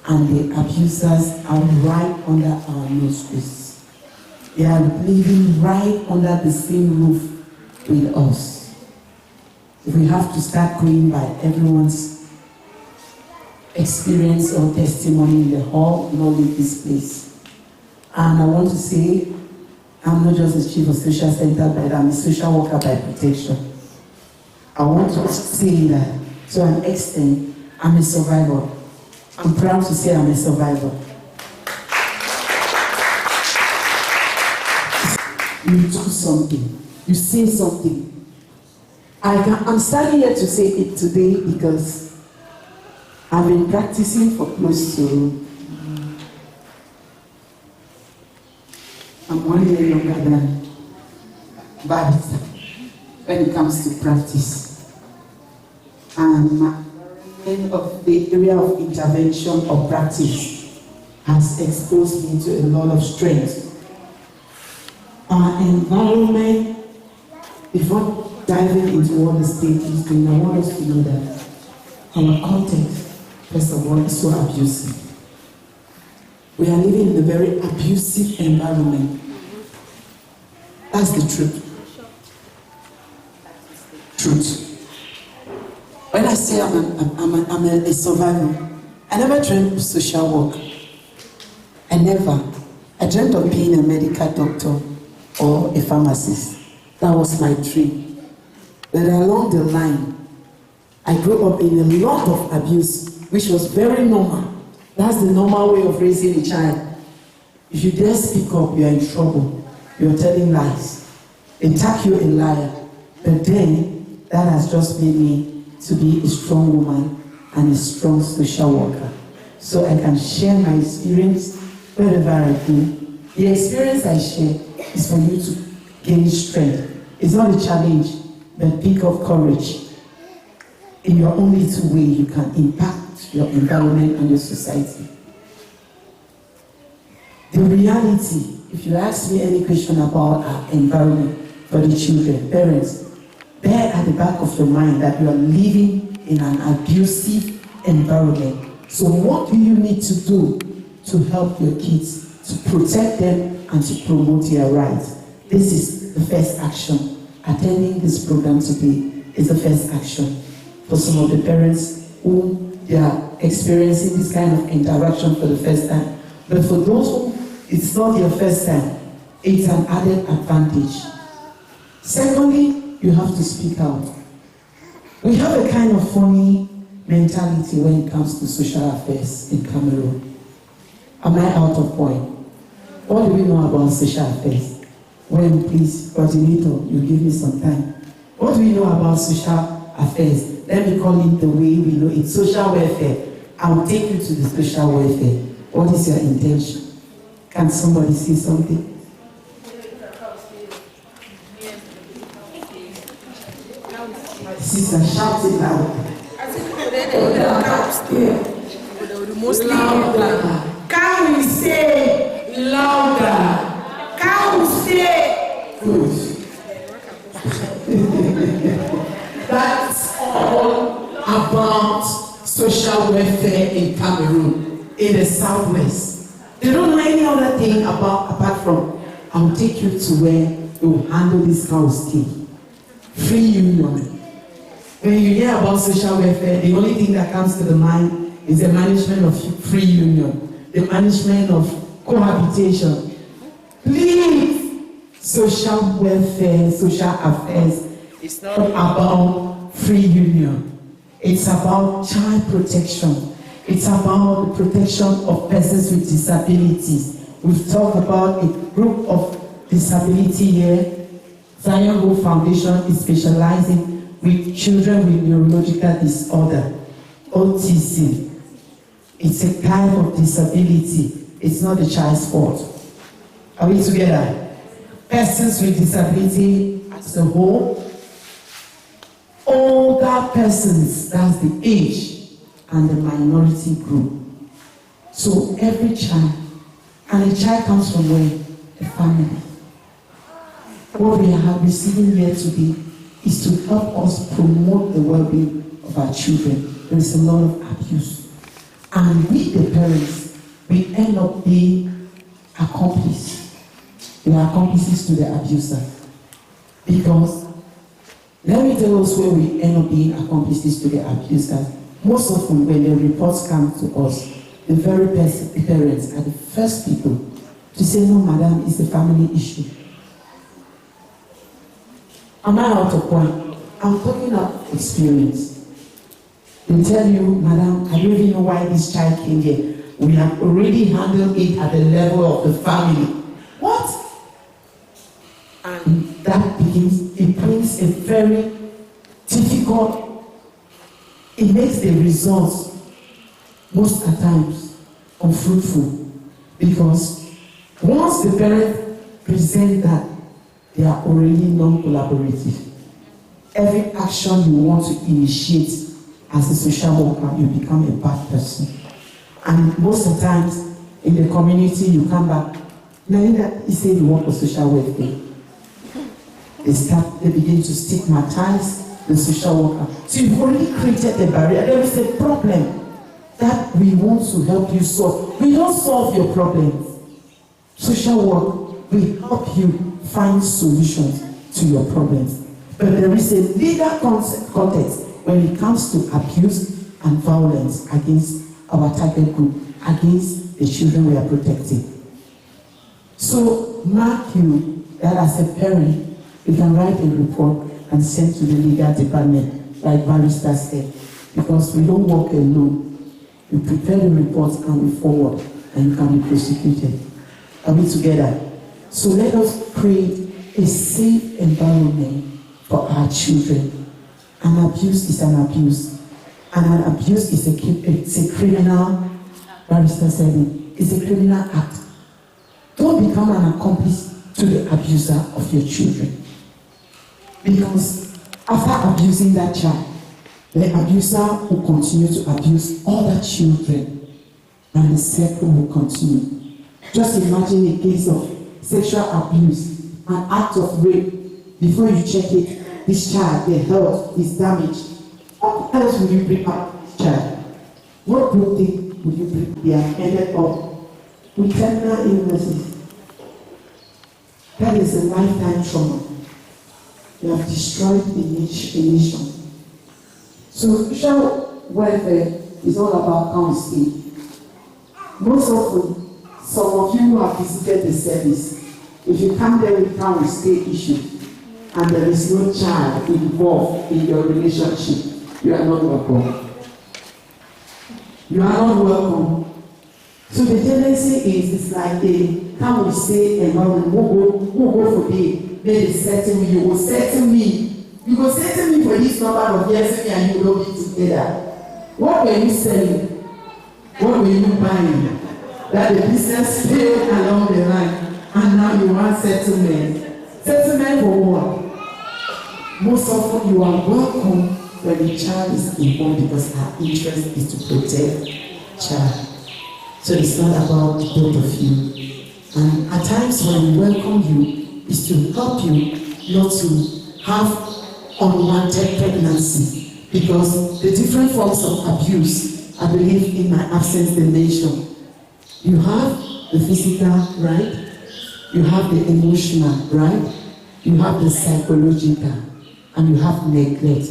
and the abusers are right under our noses. They are living right under the same roof with us. We have to start going by everyone's experience or testimony in the hall, not leave this place. And I want to say, I'm not just a chief of social center, but I'm a social worker by protection. I want to say that to an extent, I'm a survivor. I'm proud to say I'm a survivor. You do something, you say something, I'm standing here to say it today because I've been practicing for close to, I'm 1 year younger than barrister when it comes to practice. And my end of the area of intervention or practice has exposed me to a lot of strength. Our environment, before diving into what the state is doing, I want us to know that our context, first of all, is so abusive. We are living in a very abusive environment. That's the truth. Truth. When I say I'm a survivor, I never dreamt of social work. I dreamt of being a medical doctor or a pharmacist. That was my dream. But along the line, I grew up in a lot of abuse, which was very normal. That's the normal way of raising a child. If you dare speak up, you're in trouble. You're telling lies. They tag you a liar. But then, that has just made me to be a strong woman and a strong social worker. So I can share my experience wherever I go. The experience I share is for you to gain strength. It's not a challenge, but pick up courage. In your own little way, you can impact your environment and your society. The reality, if you ask me any question about our environment for the children, parents, bear at the back of your mind that you are living in an abusive environment. So what do you need to do to help your kids, to protect them and to promote their rights? This is the first action. Attending this program today is the first action for some of the parents who they are experiencing this kind of interaction for the first time. But for those who it's not their first time, it's an added advantage. Secondly, you have to speak out. We have a kind of funny mentality when it comes to social affairs in Cameroon. Am I out of point? What do we know about social affairs? Well, please, coordinator, you give me some time. What do we know about social affairs? Let me call it the way we know it. Social welfare. I will take you to the social welfare. What is your intention? Can somebody say something? Sister, shout it loud. Louder. Can we say louder? Can we say good? That's all about social welfare in Cameroon, in the southwest. They don't know any other thing apart from, I'll take you to where we'll handle this house key. Free union. When you hear about social welfare, the only thing that comes to the mind is the management of free union, the management of cohabitation. Please, social welfare, social affairs, it's not about free union. It's about child protection. It's about the protection of persons with disabilities. We've talked about a group of disability here. Zion Hope Foundation is specializing with children with neurological disorder, autism. It's a kind of disability. It's not the child's fault. Are we together? Persons with disability as a whole, older persons, that's the age, and the minority group. So every child, and a child comes from where? A family. What we are receiving here today is to help us promote the well-being of our children. There is a lot of abuse. And we, the parents, we end up being accomplices. We are accomplices to the abuser. Because, let me tell us where we end up being accomplices to the abuser. Most often, when the reports come to us, the very parents are the first people to say, no, madam, it's a family issue. Am I out of point? I'm talking of experience. They tell you, madam, I don't even know why this child came here. We have already handled it at the level of the family. What? And that begins, it brings a very God, it makes the results most at times unfruitful, because once the parents present that they are already non-collaborative, every action you want to initiate as a social worker, you become a bad person. And most of the times in the community, you come back, now that you say you work for social welfare, they begin to stigmatize the social worker. So you've already created a barrier. There is a problem that we want to help you solve. We don't solve your problems. Social work will help you find solutions to your problems. But there is a legal context when it comes to abuse and violence against our target group, against the children we are protecting. So mark you that as a parent, you can write a report and send to the legal department, like Barrister said, because we don't work alone. You prepare the report and we forward, and you can be prosecuted. Are we together? So let us create a safe environment for our children. An abuse is an abuse. And an abuse is a criminal, Barrister said it's a criminal act. Don't become an accomplice to the abuser of your children. Because after abusing that child, the abuser will continue to abuse other children, and the circle will continue. Just imagine a case of sexual abuse, an act of rape. Before you check it, this child, their health is damaged. What else will you bring up this child? What good thing would you bring? They are ended up with terminal illnesses. That is a lifetime trauma. You have destroyed a nation. So social welfare is all about counseling. Most often, some of you who have visited the service, if you come there with counseling issues and there is no child involved in your relationship, you are not welcome. You are not welcome. So the tendency is, it's like a come we say environment, who go for the they settle me, you will settle me. You will settle me for this number of years and you will be together. What were you selling? What were you buying? That the business failed along the line and now you want settlement. Settlement for what? Most often you are welcome when the child is involved because our interest is to protect child. So it's not about both of you. And at times when we welcome you, is to help you not to have unwanted pregnancy, because the different forms of abuse, I believe in my absence they mentioned. You have the physical, right? You have the emotional, right? You have the psychological, and you have neglect.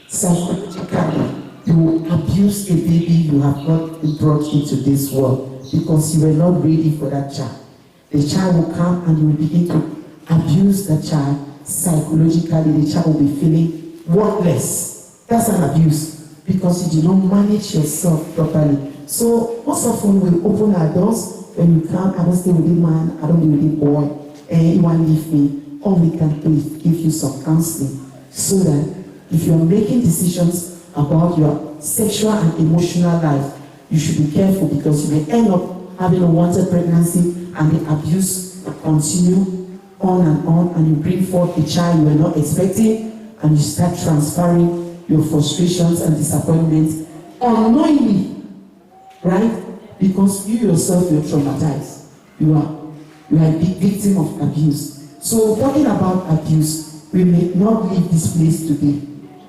Psychologically, you abuse a baby you have not brought into this world because you were not ready for that child. The child will come and you will begin to abuse the child psychologically. The child will be feeling worthless. That's an abuse because you did not manage yourself properly. So most often we open our doors when you come. I don't stay with the man, I don't be with the boy, and you want to leave me. All we can do is give you some counseling so that if you are making decisions about your sexual and emotional life, you should be careful because you may end up having a unwanted pregnancy and the abuse continue on, and you bring forth a child you were not expecting, and you start transferring your frustrations and disappointments unknowingly, right? Because you yourself, you're traumatized. You are a big victim of abuse. So talking about abuse, we may not leave this place today.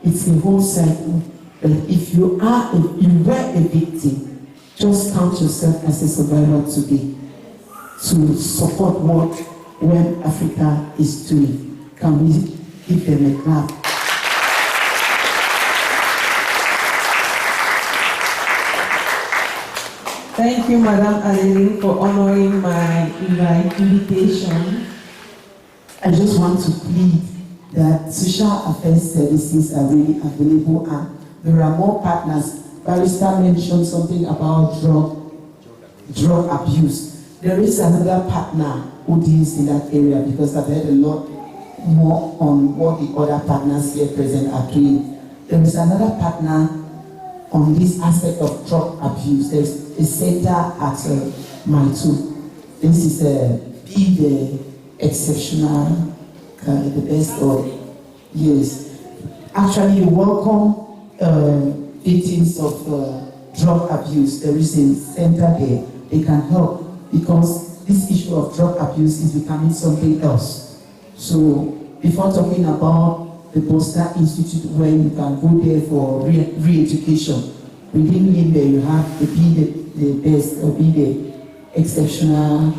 It's a whole cycle. But if you were a victim, just count yourself as a survivor today to support what Wem'afrika is doing. Can we give them a clap? Thank you, Madam Adeline, for honoring my invitation. I just want to plead that social affairs services are really available and there are more partners. Barrister mentioned something about drug abuse. There is another partner who deals in that area because I've heard a lot more on what the other partners here present are doing. there is another partner on this aspect of drug abuse. There's a center at Maitu. This is Be the Exceptional, the best of years. Actually, you welcome victims of drug abuse. There is a center there. They can help because this issue of drug abuse is becoming something else. So before talking about the Poster Institute where you can go there for re-education, within Limbe you have to be the best or be the exceptional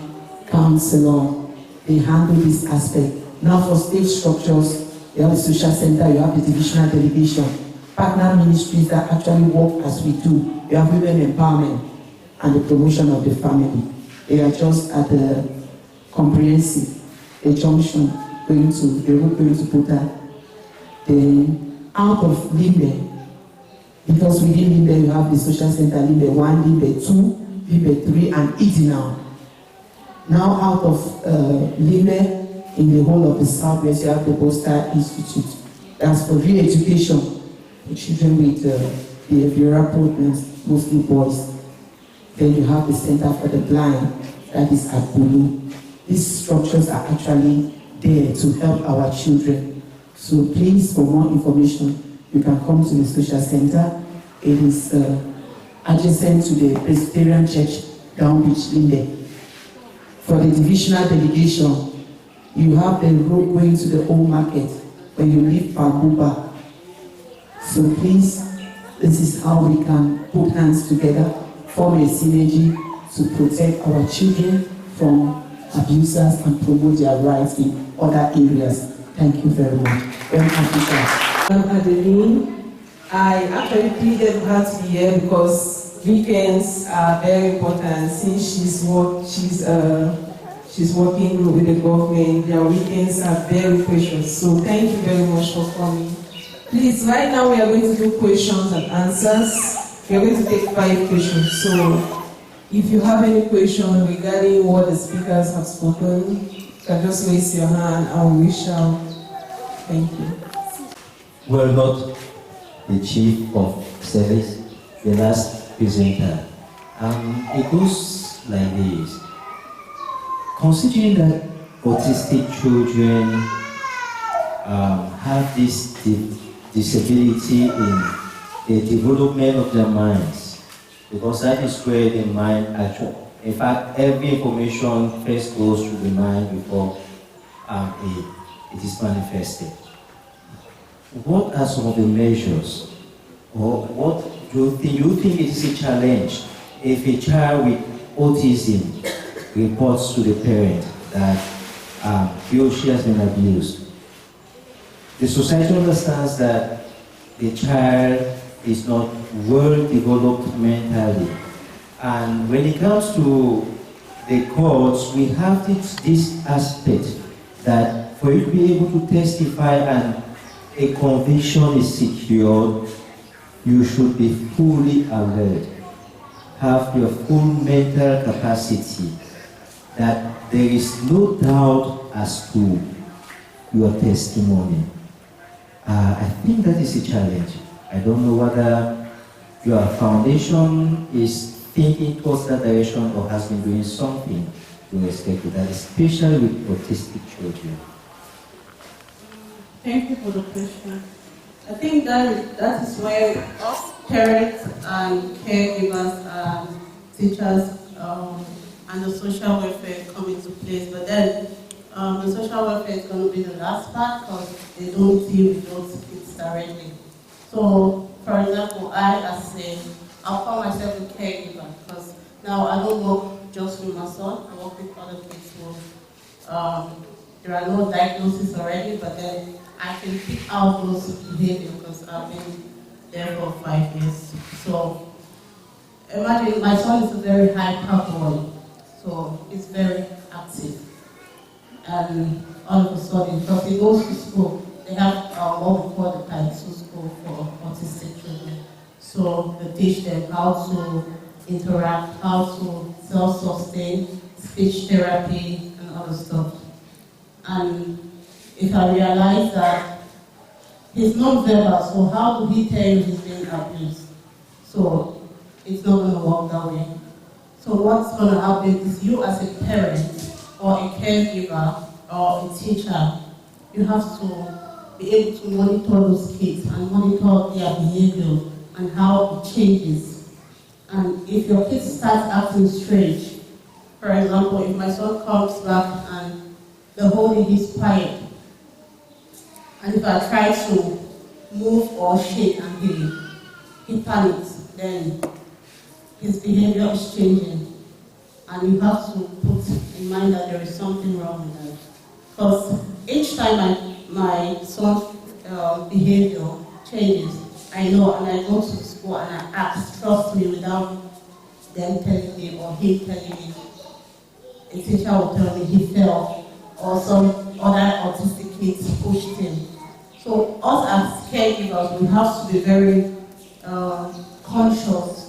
counselor. They handle this aspect. Now for state structures, you have the social center, you have the divisional delegation, partner ministries that actually work as we do. You have women empowerment and the promotion of the family. They are just at the comprehensive, a junction going to Puta. Then out of Limbe, because within Limbe you have the social center Limbe 1, Limbe 2, Limbe 3, and Idinal. Now out of Limbe, in the whole of the Southwest, you have the Poster Institute. That's for re-education for children with behavioral problems, mostly boys. Then you have the Center for the Blind, that is at Bulu. These structures are actually there to help our children. So please, for more information, you can come to the social center. It is adjacent to the Presbyterian Church, Down Beach, Limbe. For the divisional delegation, you have the road going to the old market when you leave Paguba. So please, this is how we can put hands together, form a synergy to protect our children from abusers and promote their rights in other areas. Thank you very much. Wem'afrika. I'm Adeline. I actually pleaded her to be here because weekends are very important since she's working with the government. Their weekends are very precious. So thank you very much for coming. Please, right now we are going to do questions and answers. We are going to take 5 questions. So if you have any question regarding what the speakers have spoken, you can just raise your hand and we shall. Thank you. Well, not the chief of service, the last presenter. It goes like this. Considering that autistic children have this disability in the development of their minds, because that is where the mind actually, in fact, every information first goes through the mind before it is manifested. What are some of the measures, or what do you think is a challenge if a child with autism reports to the parent that he or she has been abused? The society understands that the child is not well developed mentally, and when it comes to the courts, we have this aspect that for you to be able to testify and a conviction is secured, you should be fully alert, have your full mental capacity, that there is no doubt as to your testimony. I think that is a challenge. I don't know whether your foundation is thinking towards that direction or has been doing something to respect to that, especially with autistic children. Thank you for the question. I think that is where us parents and caregivers and teachers and the social welfare come into place. But then the social welfare is going to be the last part because they don't deal with those kids directly. So, for example, I'll call myself a caregiver because now I don't work just with my son, I work with other kids who there are no diagnoses already, but then I can pick out those behaviors because I've been there for 5 years. So imagine my son is a very hyper boy, so he's very active. And all of a sudden, because he goes to school, they have what we call the Kaisu school for autistic children. So they teach them how to interact, how to self-sustain, speech therapy, and other stuff. And if I realize that he's non-verbal, so how do he tell you he's being abused? So it's not going to work that way. So what's going to happen is you as a parent or a caregiver or a teacher, you have to be able to monitor those kids and monitor their behavior and how it changes. And if your kid starts acting strange, for example, if my son comes back and the whole day he's quiet, and if I try to move or shake and he panics, then his behavior is changing. And you have to put in mind that there is something wrong with that. Because each time my son's behavior changes, I know, and I go to school and I ask, trust me, without them telling me or him telling me. A teacher will tell me he fell or some other autistic kids pushed him. So us as caregivers, we have to be very conscious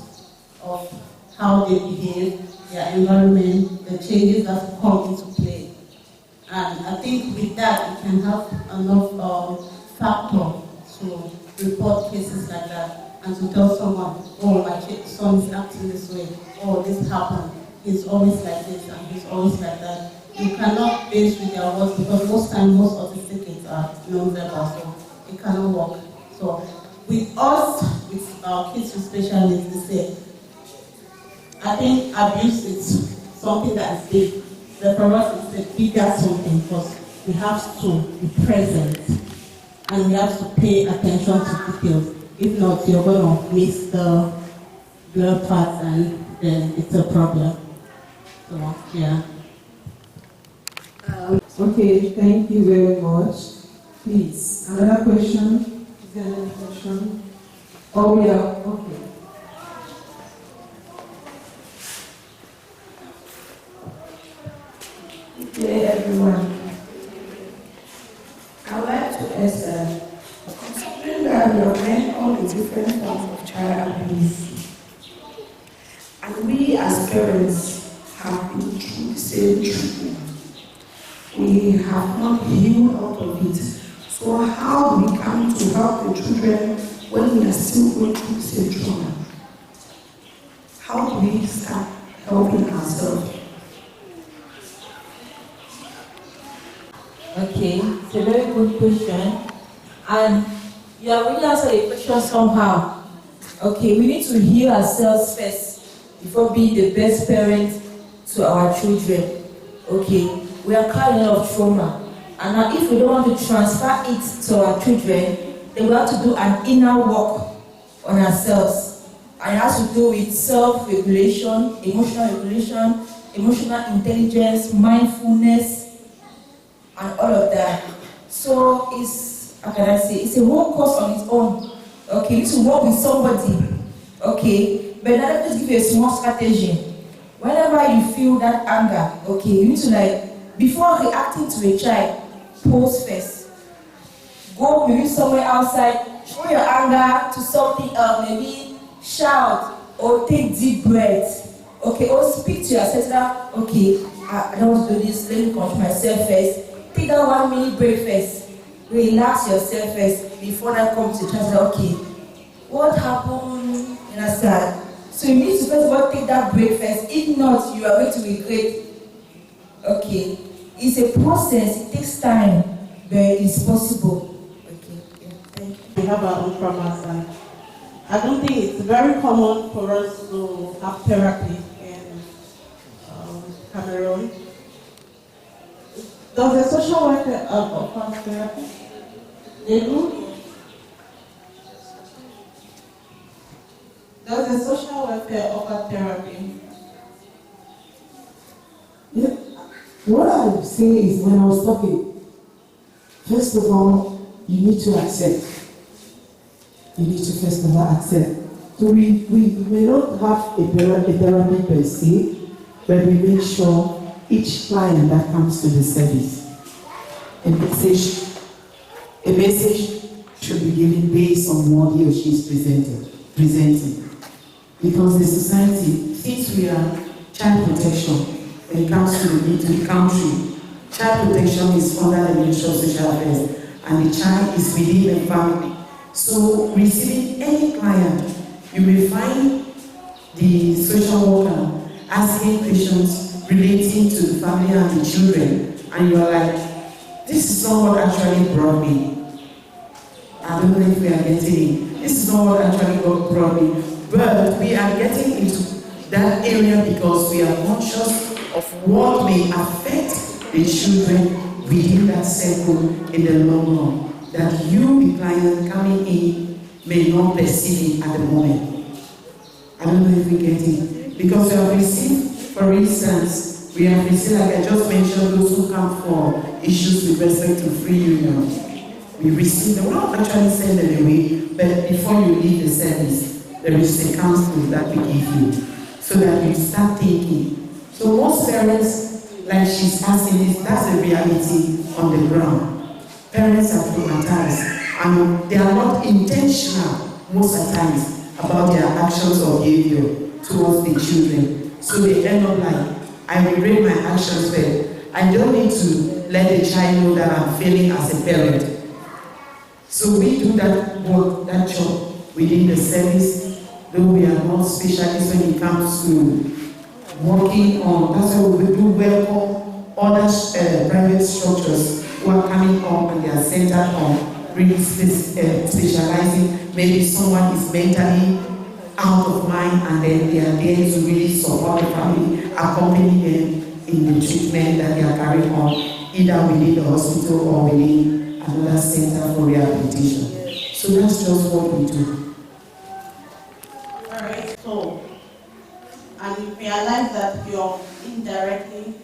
of how they behave, their environment, the changes that come into play. And I think with that, we can have enough factor to report cases like that and to tell someone, oh, my son is acting this way, oh, this happened, he's always like this and he's always like that. You cannot base with their words because most times most autistic kids are non-verbal, so it cannot work. So with us, with our kids with special needs, they say, I think abuse is something that is big. But for us, it's a bigger something because we have to be present and we have to pay attention to details. If not, you're going to miss the blur parts and then it's a problem. So, yeah. Okay, thank you very much. Please, another question? Is there any question? Oh, yeah, okay. Hey everyone, I would like to ask, considering that we are learning all the different forms of child abuse, and we as parents have been through the same treatment, we have not healed out of it. So how do we come to help the children when we are still going through the same trauma? How do we start helping ourselves? Okay, it's a very good question. And you have really answered the question somehow. Okay, we need to heal ourselves first before being the best parent to our children. Okay, we are carrying a lot of trauma. And now if we don't want to transfer it to our children, then we have to do an inner work on ourselves. And it has to do with self-regulation, emotional intelligence, mindfulness, and all of that. So it's, how can I say, it's a whole course on its own. Okay, you need to work with somebody. Okay, but now let me just give you a small strategy. Whenever you feel that anger, okay, you need to before reacting to a child, pause first. Go maybe somewhere outside, show your anger to something else, maybe shout or take deep breaths. Okay, or speak to yourself that, okay, I don't want to do this, let me control myself first. Take that 1 minute break first. Relax yourself first before that comes to child. Okay, what happened? You understand? So you need to first of all take that break first. If not, you are going to regret. Okay, it's a process. It takes time, but it's possible. Okay, yeah, thank you. We have our own traumas, and I don't think it's very common for us to have therapy in Cameroon. Does the social worker offer therapy? They do? Does the social welfare offer therapy? Yeah. What I would say is, when I was talking, first of all, you need to accept. You need to first of all accept. So we may not have a therapy per se, but we make sure each client that comes to the service, a message should be given based on what he or she is presenting. Because the society, since we are child protection, when it comes to the country, child protection is under the Ministry of Social Affairs. and the child is within the family. So receiving any client, you may find the social worker asking questions relating to the family and the children, and you are like, this is not what actually brought me. I don't know if we are getting it. This is not what actually brought me. But we are getting into that area because we are conscious of what may affect the children within that circle in the long run. That you, the client coming in, may not perceive it at the moment. I don't know if we get it. Because we have received, for instance, we have received, like I just mentioned, those who come for issues with respect to free union. We receive them, we don't actually send them away, but before you leave the service, there is a counsel that we give you, so that you start thinking. So most parents, like she's asking this, that's the reality on the ground. Parents are traumatized, and they are not intentional most of the times about their actions or behavior towards the children. So they end up like, I regret my actions, but I don't need to let the child know that I'm failing as a parent. So we do that work, that job within the service, though we are not specialists when it comes to working on, that's why we do welcome other private structures who are coming up and they are centered on really specializing. Maybe someone is mentally out of mind and then they are there to really support the family, accompany them in the treatment that they are carrying on, either within the hospital or within another center for rehabilitation. So that's just what we do. Alright, so, and you realize that you're indirectly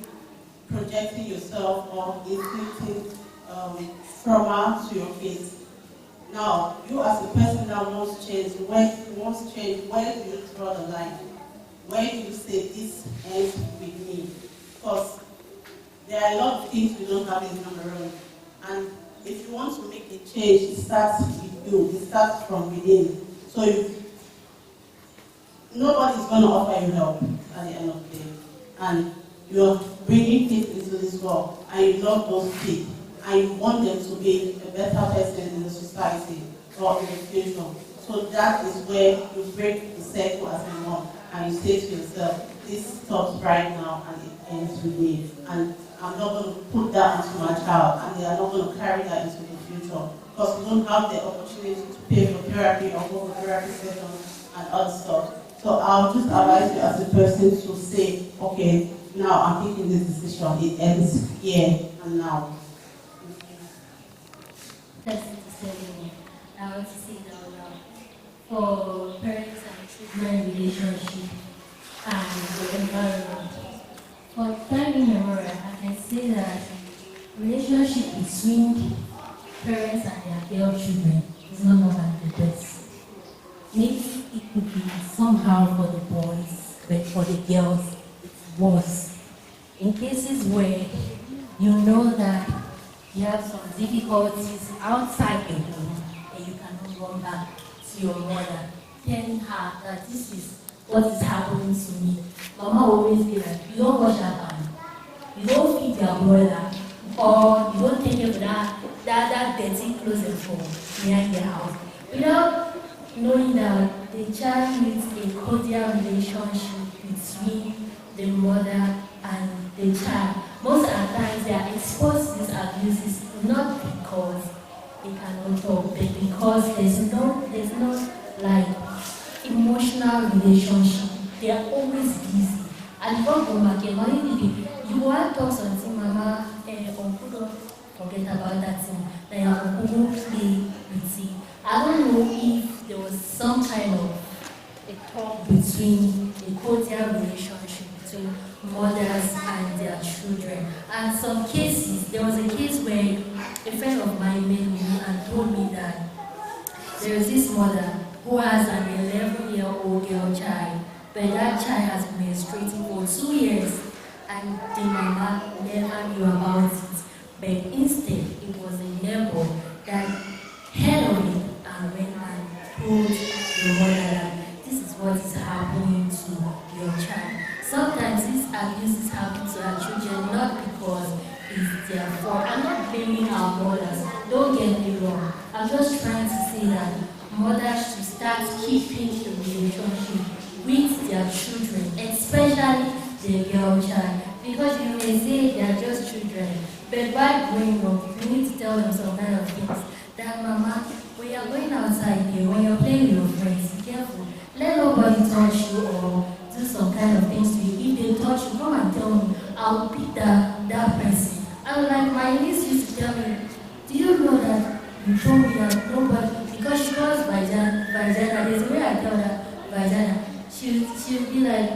projecting yourself or inflicting trauma to your kids. Now, you as a person that wants change, where do you draw the line? Where do you say this ends with me? Because there are a lot of things we don't have in Cameroon. And if you want to make a change, it starts with you. It starts from within. So nobody's going to offer you help at the end of the day. And you're bringing kids into this world, and you love those kids, and you want them to be a better person in the society or in the future. So that is where you break the circle as a mom, and you say to yourself, this stops right now and it ends with me. And I'm not going to put that into my child, and they are not going to carry that into the future because we don't have the opportunity to pay for therapy or go for therapy sessions and other stuff. So I'll just advise you as a person to say, okay, now I'm taking this decision. It ends here and now. That's interesting. I want to say that now for parents and children relationship and the environment. For time immemorial, I can say that relationship between parents and their girl children is no more than the best. Maybe it could be somehow for the boys, but for the girls, it's worse. In cases where you know that you have some difficulties outside the home and you cannot run back to your mother, telling her that this is what is happening to me. Mama always be like, you don't wash your hand, you don't feed your brother, or you don't take care of that dirty clothes and for behind the house. Without knowing that the child needs a cordial relationship between the mother and the child. Most of the times they are exposed to these abuses not because they cannot talk, but because there's no like emotional relationship. They are always busy. And from you want to talk something, mama, uncle don't forget about that thing. Then your uncle won't play with it. I don't know if there was some kind of a talk between a cordial relationship between mothers and their children. And some cases, there was a case where a friend of mine met me and told me that there is this mother who has an 11-year-old girl child, but that child has been menstruating for 2 years and the mama never knew about it. But instead, it was a neighbor that heard of it and went and told the mother that this is what is happening to your child. Sometimes these abuses happen to our children not because it's their fault. I'm not blaming our mothers. don't get me wrong. I'm just trying to say that mothers should start keeping the relationship with their children, especially the girl child. Because you may say they are just children, but while growing up, you need to tell them some kind of things. That mama, when you're going outside here, when you're playing with your friends, be careful. Let nobody touch you or do some kind of things to you. If they touch you, come and tell me. I'll beat that person. I was like, my niece used to tell me, do you know that you told me that nobody, because she calls vagina, there's a way I tell her vagina. She'll be like,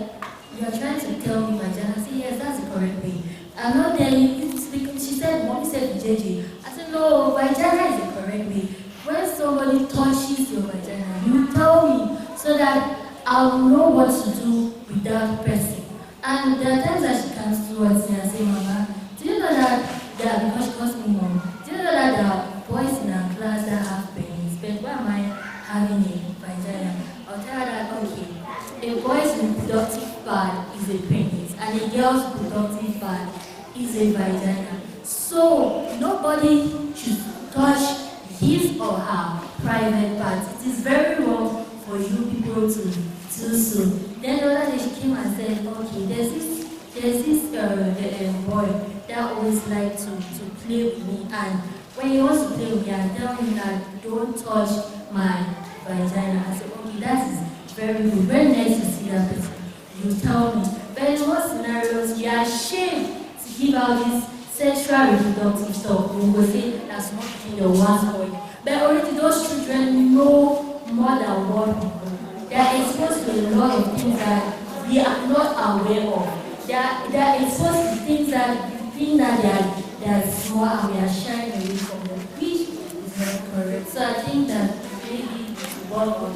you are trying to tell me vagina. I say, yes, that's the correct way. I'm not telling you, she said, mommy said JJ. I said, no, vagina is the correct way. When somebody touches your vagina, you tell me so that I'll know what to do with that person. And there are times that she comes towards me and say, Mama, do you know that because she calls me mom, do you know that there are boys in our class that have penis, but why am I having a vagina? I'll tell her that, okay, a boy's reproductive part is a penis, and a girl's reproductive part is a vagina. So nobody should touch his or her private parts. It is very wrong for you people to do so. Then the other day she came and said, okay, there's this boy that always like to play with me, and when he wants to play with me, I tell him that don't touch my vagina. I said, okay, that is very good. Very nice to see that person. You tell me. But in most scenarios, you are ashamed to give out this sexual reproductive stuff. We will say that's not in your one's boy. But already those children know more than what we know. They are exposed to a lot of things that we are not aware of. They are exposed to things that we think that they are small and we are shying away from them, which is not correct. So I think that maybe to work on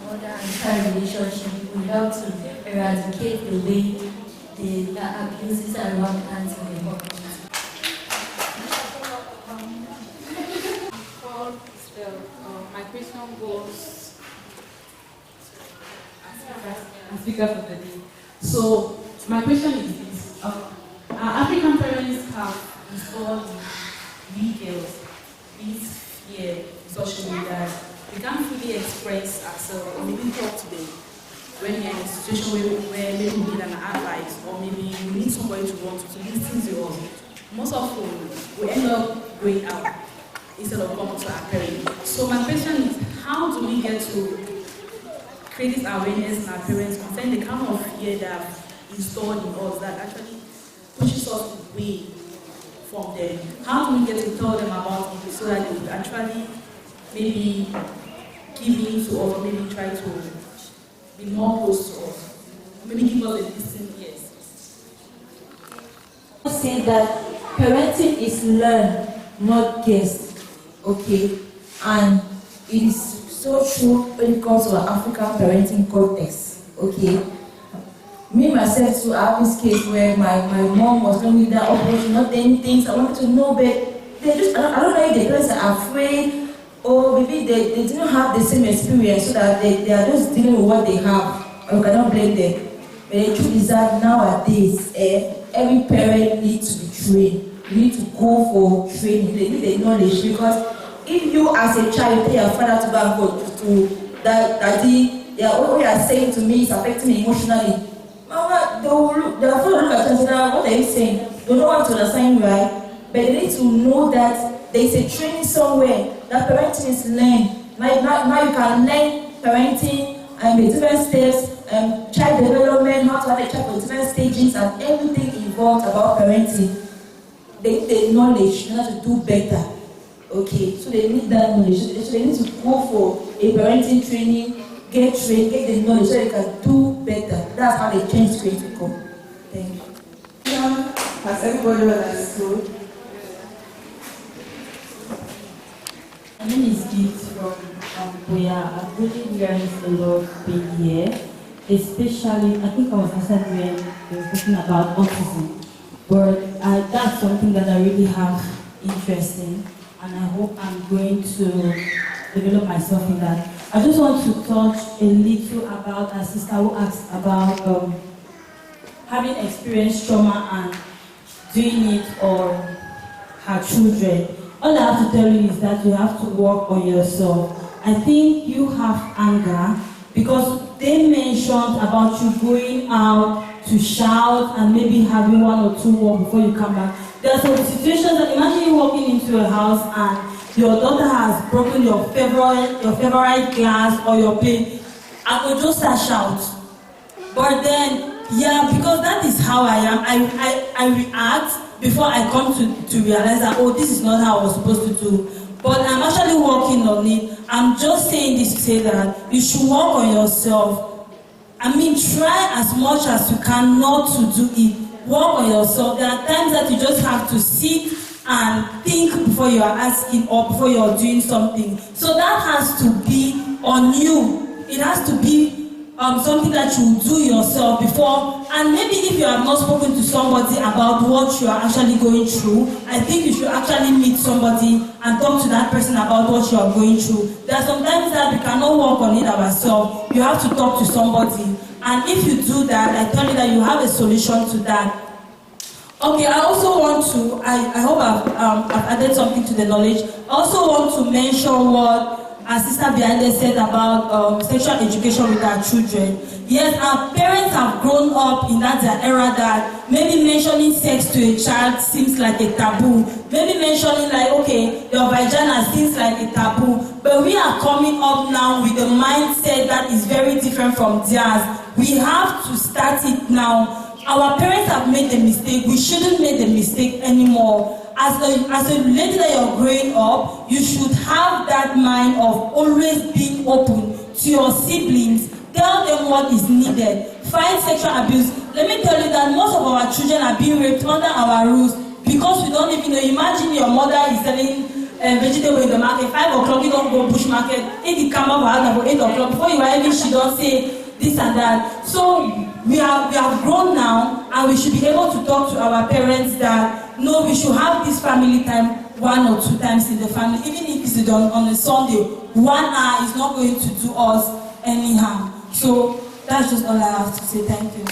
mother and child relationship will help to eradicate the way the abuses are rampant in the community. My question goes as speaker for the day. So my question is this: African parents have installed vehicles, this fear, social media. We can't fully express ourselves or maybe talk to them when you're in a situation where maybe we need an advice or maybe we need somebody to run to listen to us. Most often we end up going out instead of coming to our parents. So my question is, how do we get to create this awareness in our parents concerning the kind of fear that have installed in us that actually pushes us away from them? How do we get to tell them about it so that they would actually maybe give in to us or maybe try to be more close to us? Maybe give us a listening ears. I say that parenting is learned, not guessed. Okay, and it is so true when it comes to an African parenting context. Okay, me myself too, I have this case where my mom was not with that operation, not doing things I wanted to know, but they just, I don't know if the parents are afraid or maybe they didn't have the same experience, so that they are just dealing with what they have, and we cannot blame them. But the truth is that nowadays, every parent needs to be trained. You need to go for training, they need the knowledge, because if you as a child tell your father to go and go to daddy, what you are saying to me is affecting me emotionally, mama, they will look at you and say, what are you saying? They don't want to understand you, right? But they need to know that there is a training somewhere, that parenting is learned. Now you can learn parenting and the different steps, child development, how to have a child for different stages, and everything involved about parenting. They need the knowledge in order to do better. Okay, so they need that knowledge. So they need to go for a parenting training, get trained, get the knowledge so they can do better. That's how the change is going to come. Thank you. Has everybody understood? My name is Gift from Boya. I've really learned a lot being here, especially, I think I was outside when they were talking about autism. But that's something that I really have interest in, and I hope I'm going to develop myself in that. I just want to touch a little about a sister who asked about having experienced trauma and doing it on her children. all I have to tell you is that you have to work on yourself. I think you have anger because they mentioned about you going out to shout and maybe having 1 or 2 words before you come back. There are some situations that imagine you walking into a house and your daughter has broken your favorite glass or your plate. I could just start shout. But then, yeah, because that is how I am. I react before I come to realize that, oh, this is not how I was supposed to do. But I'm actually working on it. I'm just saying this to say that you should work on yourself. I mean, try as much as you can not to do it. Work on yourself. There are times that you just have to sit and think before you are asking or before you are doing something. So that has to be on you. It has to be something that you do yourself before. And maybe if you have not spoken to somebody about what you are actually going through, I think you should actually meet somebody and talk to that person about what you are going through. There are sometimes that we cannot work on it ourselves. You have to talk to somebody. And if you do that, I tell you that you have a solution to that. Okay, I also want to, I hope I've added something to the knowledge. I also want to mention what our sister behind us said about sexual education with our children. Yes, our parents have grown up in that era that maybe mentioning sex to a child seems like a taboo. Maybe mentioning like, okay, your vagina seems like a taboo. But we are coming up now with a mindset that is very different from theirs. We have to start it now. Our parents have made the mistake. We shouldn't make the mistake anymore. As a lady that you're growing up, you should have that mind of always being open to your siblings. Tell them what is needed. Fight sexual abuse. Let me tell you that most of our children are being raped under our rules because we don't even know. Imagine your mother is selling vegetable in the market, 5 o'clock, you don't go bush market, if you come up for 8 o'clock, before you are even, she don't say this and that. So we have grown now, and we should be able to talk to our parents that no, we should have this family time 1 or 2 times in the family, even if it's on a Sunday. 1 hour is not going to do us any harm. So that's just all I have to say. Thank you.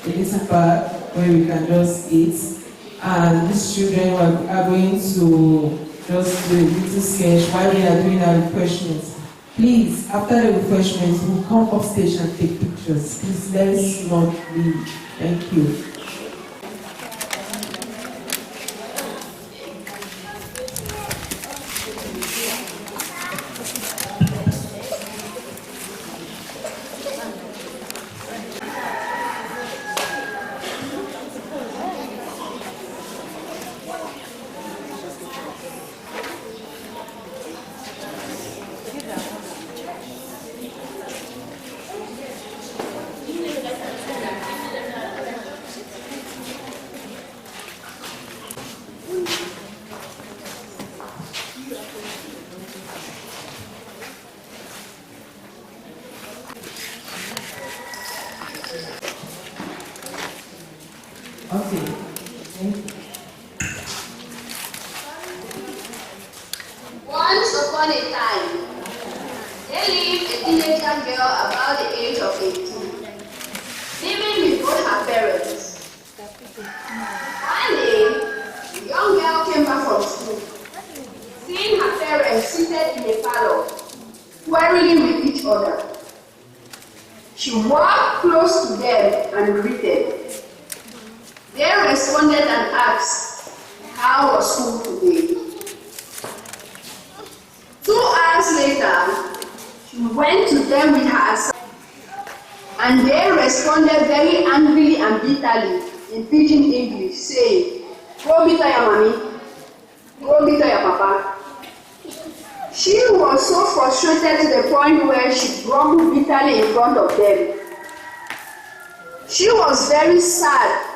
A little bag where we can just eat, and these children are going to just do a little sketch while we are doing our refreshments. Please, after the refreshments, we'll come upstage and take pictures. Please, let's not leave. Thank you. Okay. Thank you. Once upon a time, there lived a teenager girl about the age of 18, living with both her parents. One day, the young girl came back from school, seeing her parents seated in a parlor, quarreling with each other. She walked close to them and greeted. They responded and asked, "How was school today?" 2 hours later, she went to them with her assignment, and they responded very angrily and bitterly in pidgin English, saying, "Go beat your mommy, go beat your papa." She was so frustrated to the point where she grumbled bitterly in front of them. She was very sad,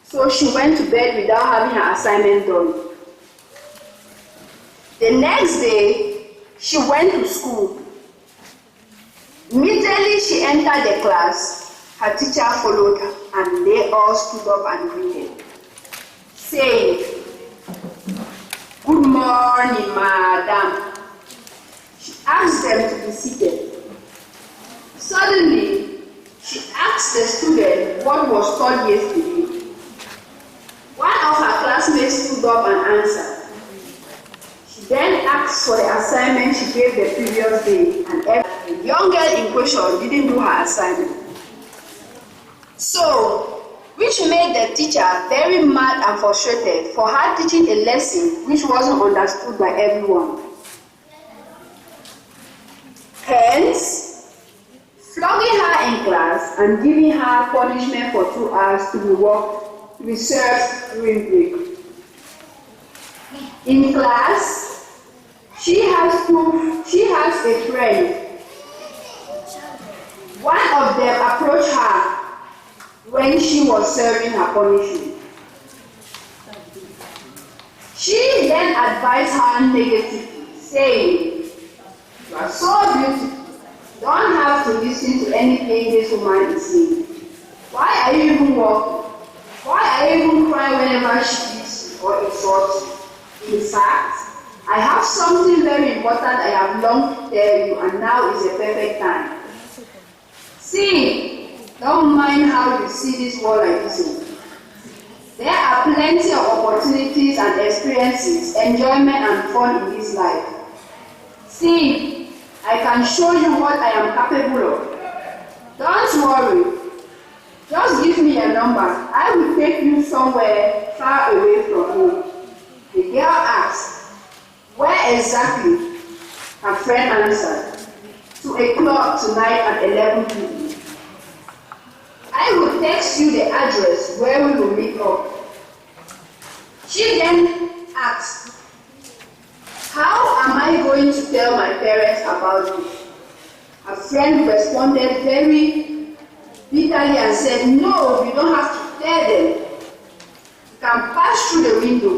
so she went to bed without having her assignment done. The next day, she went to school. Immediately she entered the class, her teacher followed her, and they all stood up and greeted, saying, "Good morning, madam." She asked them to be seated. Suddenly, she asked the student what was taught yesterday. One of her classmates stood up and answered, asked for the assignment she gave the previous day, and the young girl in question didn't do her assignment. So, which made the teacher very mad and frustrated for her teaching a lesson which wasn't understood by everyone. Hence, flogging her in class and giving her punishment for 2 hours to be served during break. In class, she has a friend. One of them approached her when she was serving her punishment. She then advised her negatively, saying, "You are so beautiful. You don't have to listen to anything this woman is saying. Why are you even walking? Why are you even crying whenever she beats you or insults you? In fact, I have something very important I have long to tell you, and now is a perfect time. See, don't mind how you see this world like this. There are plenty of opportunities and experiences, enjoyment and fun in this life. See, I can show you what I am capable of. Don't worry. Just give me a number. I will take you somewhere far away from home." The girl asked, "Where exactly?" Her friend answered, "To a club tonight at 11 p.m. I will text you the address where we will meet up." She then asked, "How am I going to tell my parents about this?" Her friend responded very bitterly and said, "No, you don't have to tell them. You can pass through the window.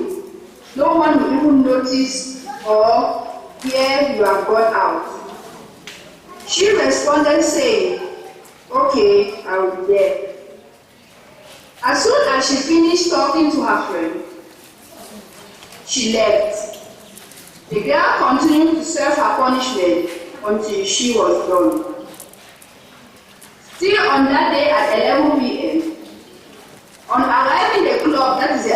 No one will even notice or hear you have gone out." She responded saying, "Okay, I will be there." As soon as she finished talking to her friend, she left. The girl continued to serve her punishment until she was done. Still on that day at 11 p.m., on arriving the club, that is the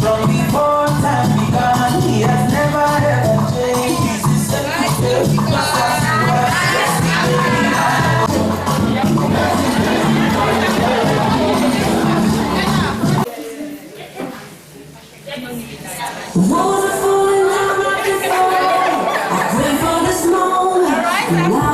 From before time began, The walls are falling down like a fall. I pray for this moment.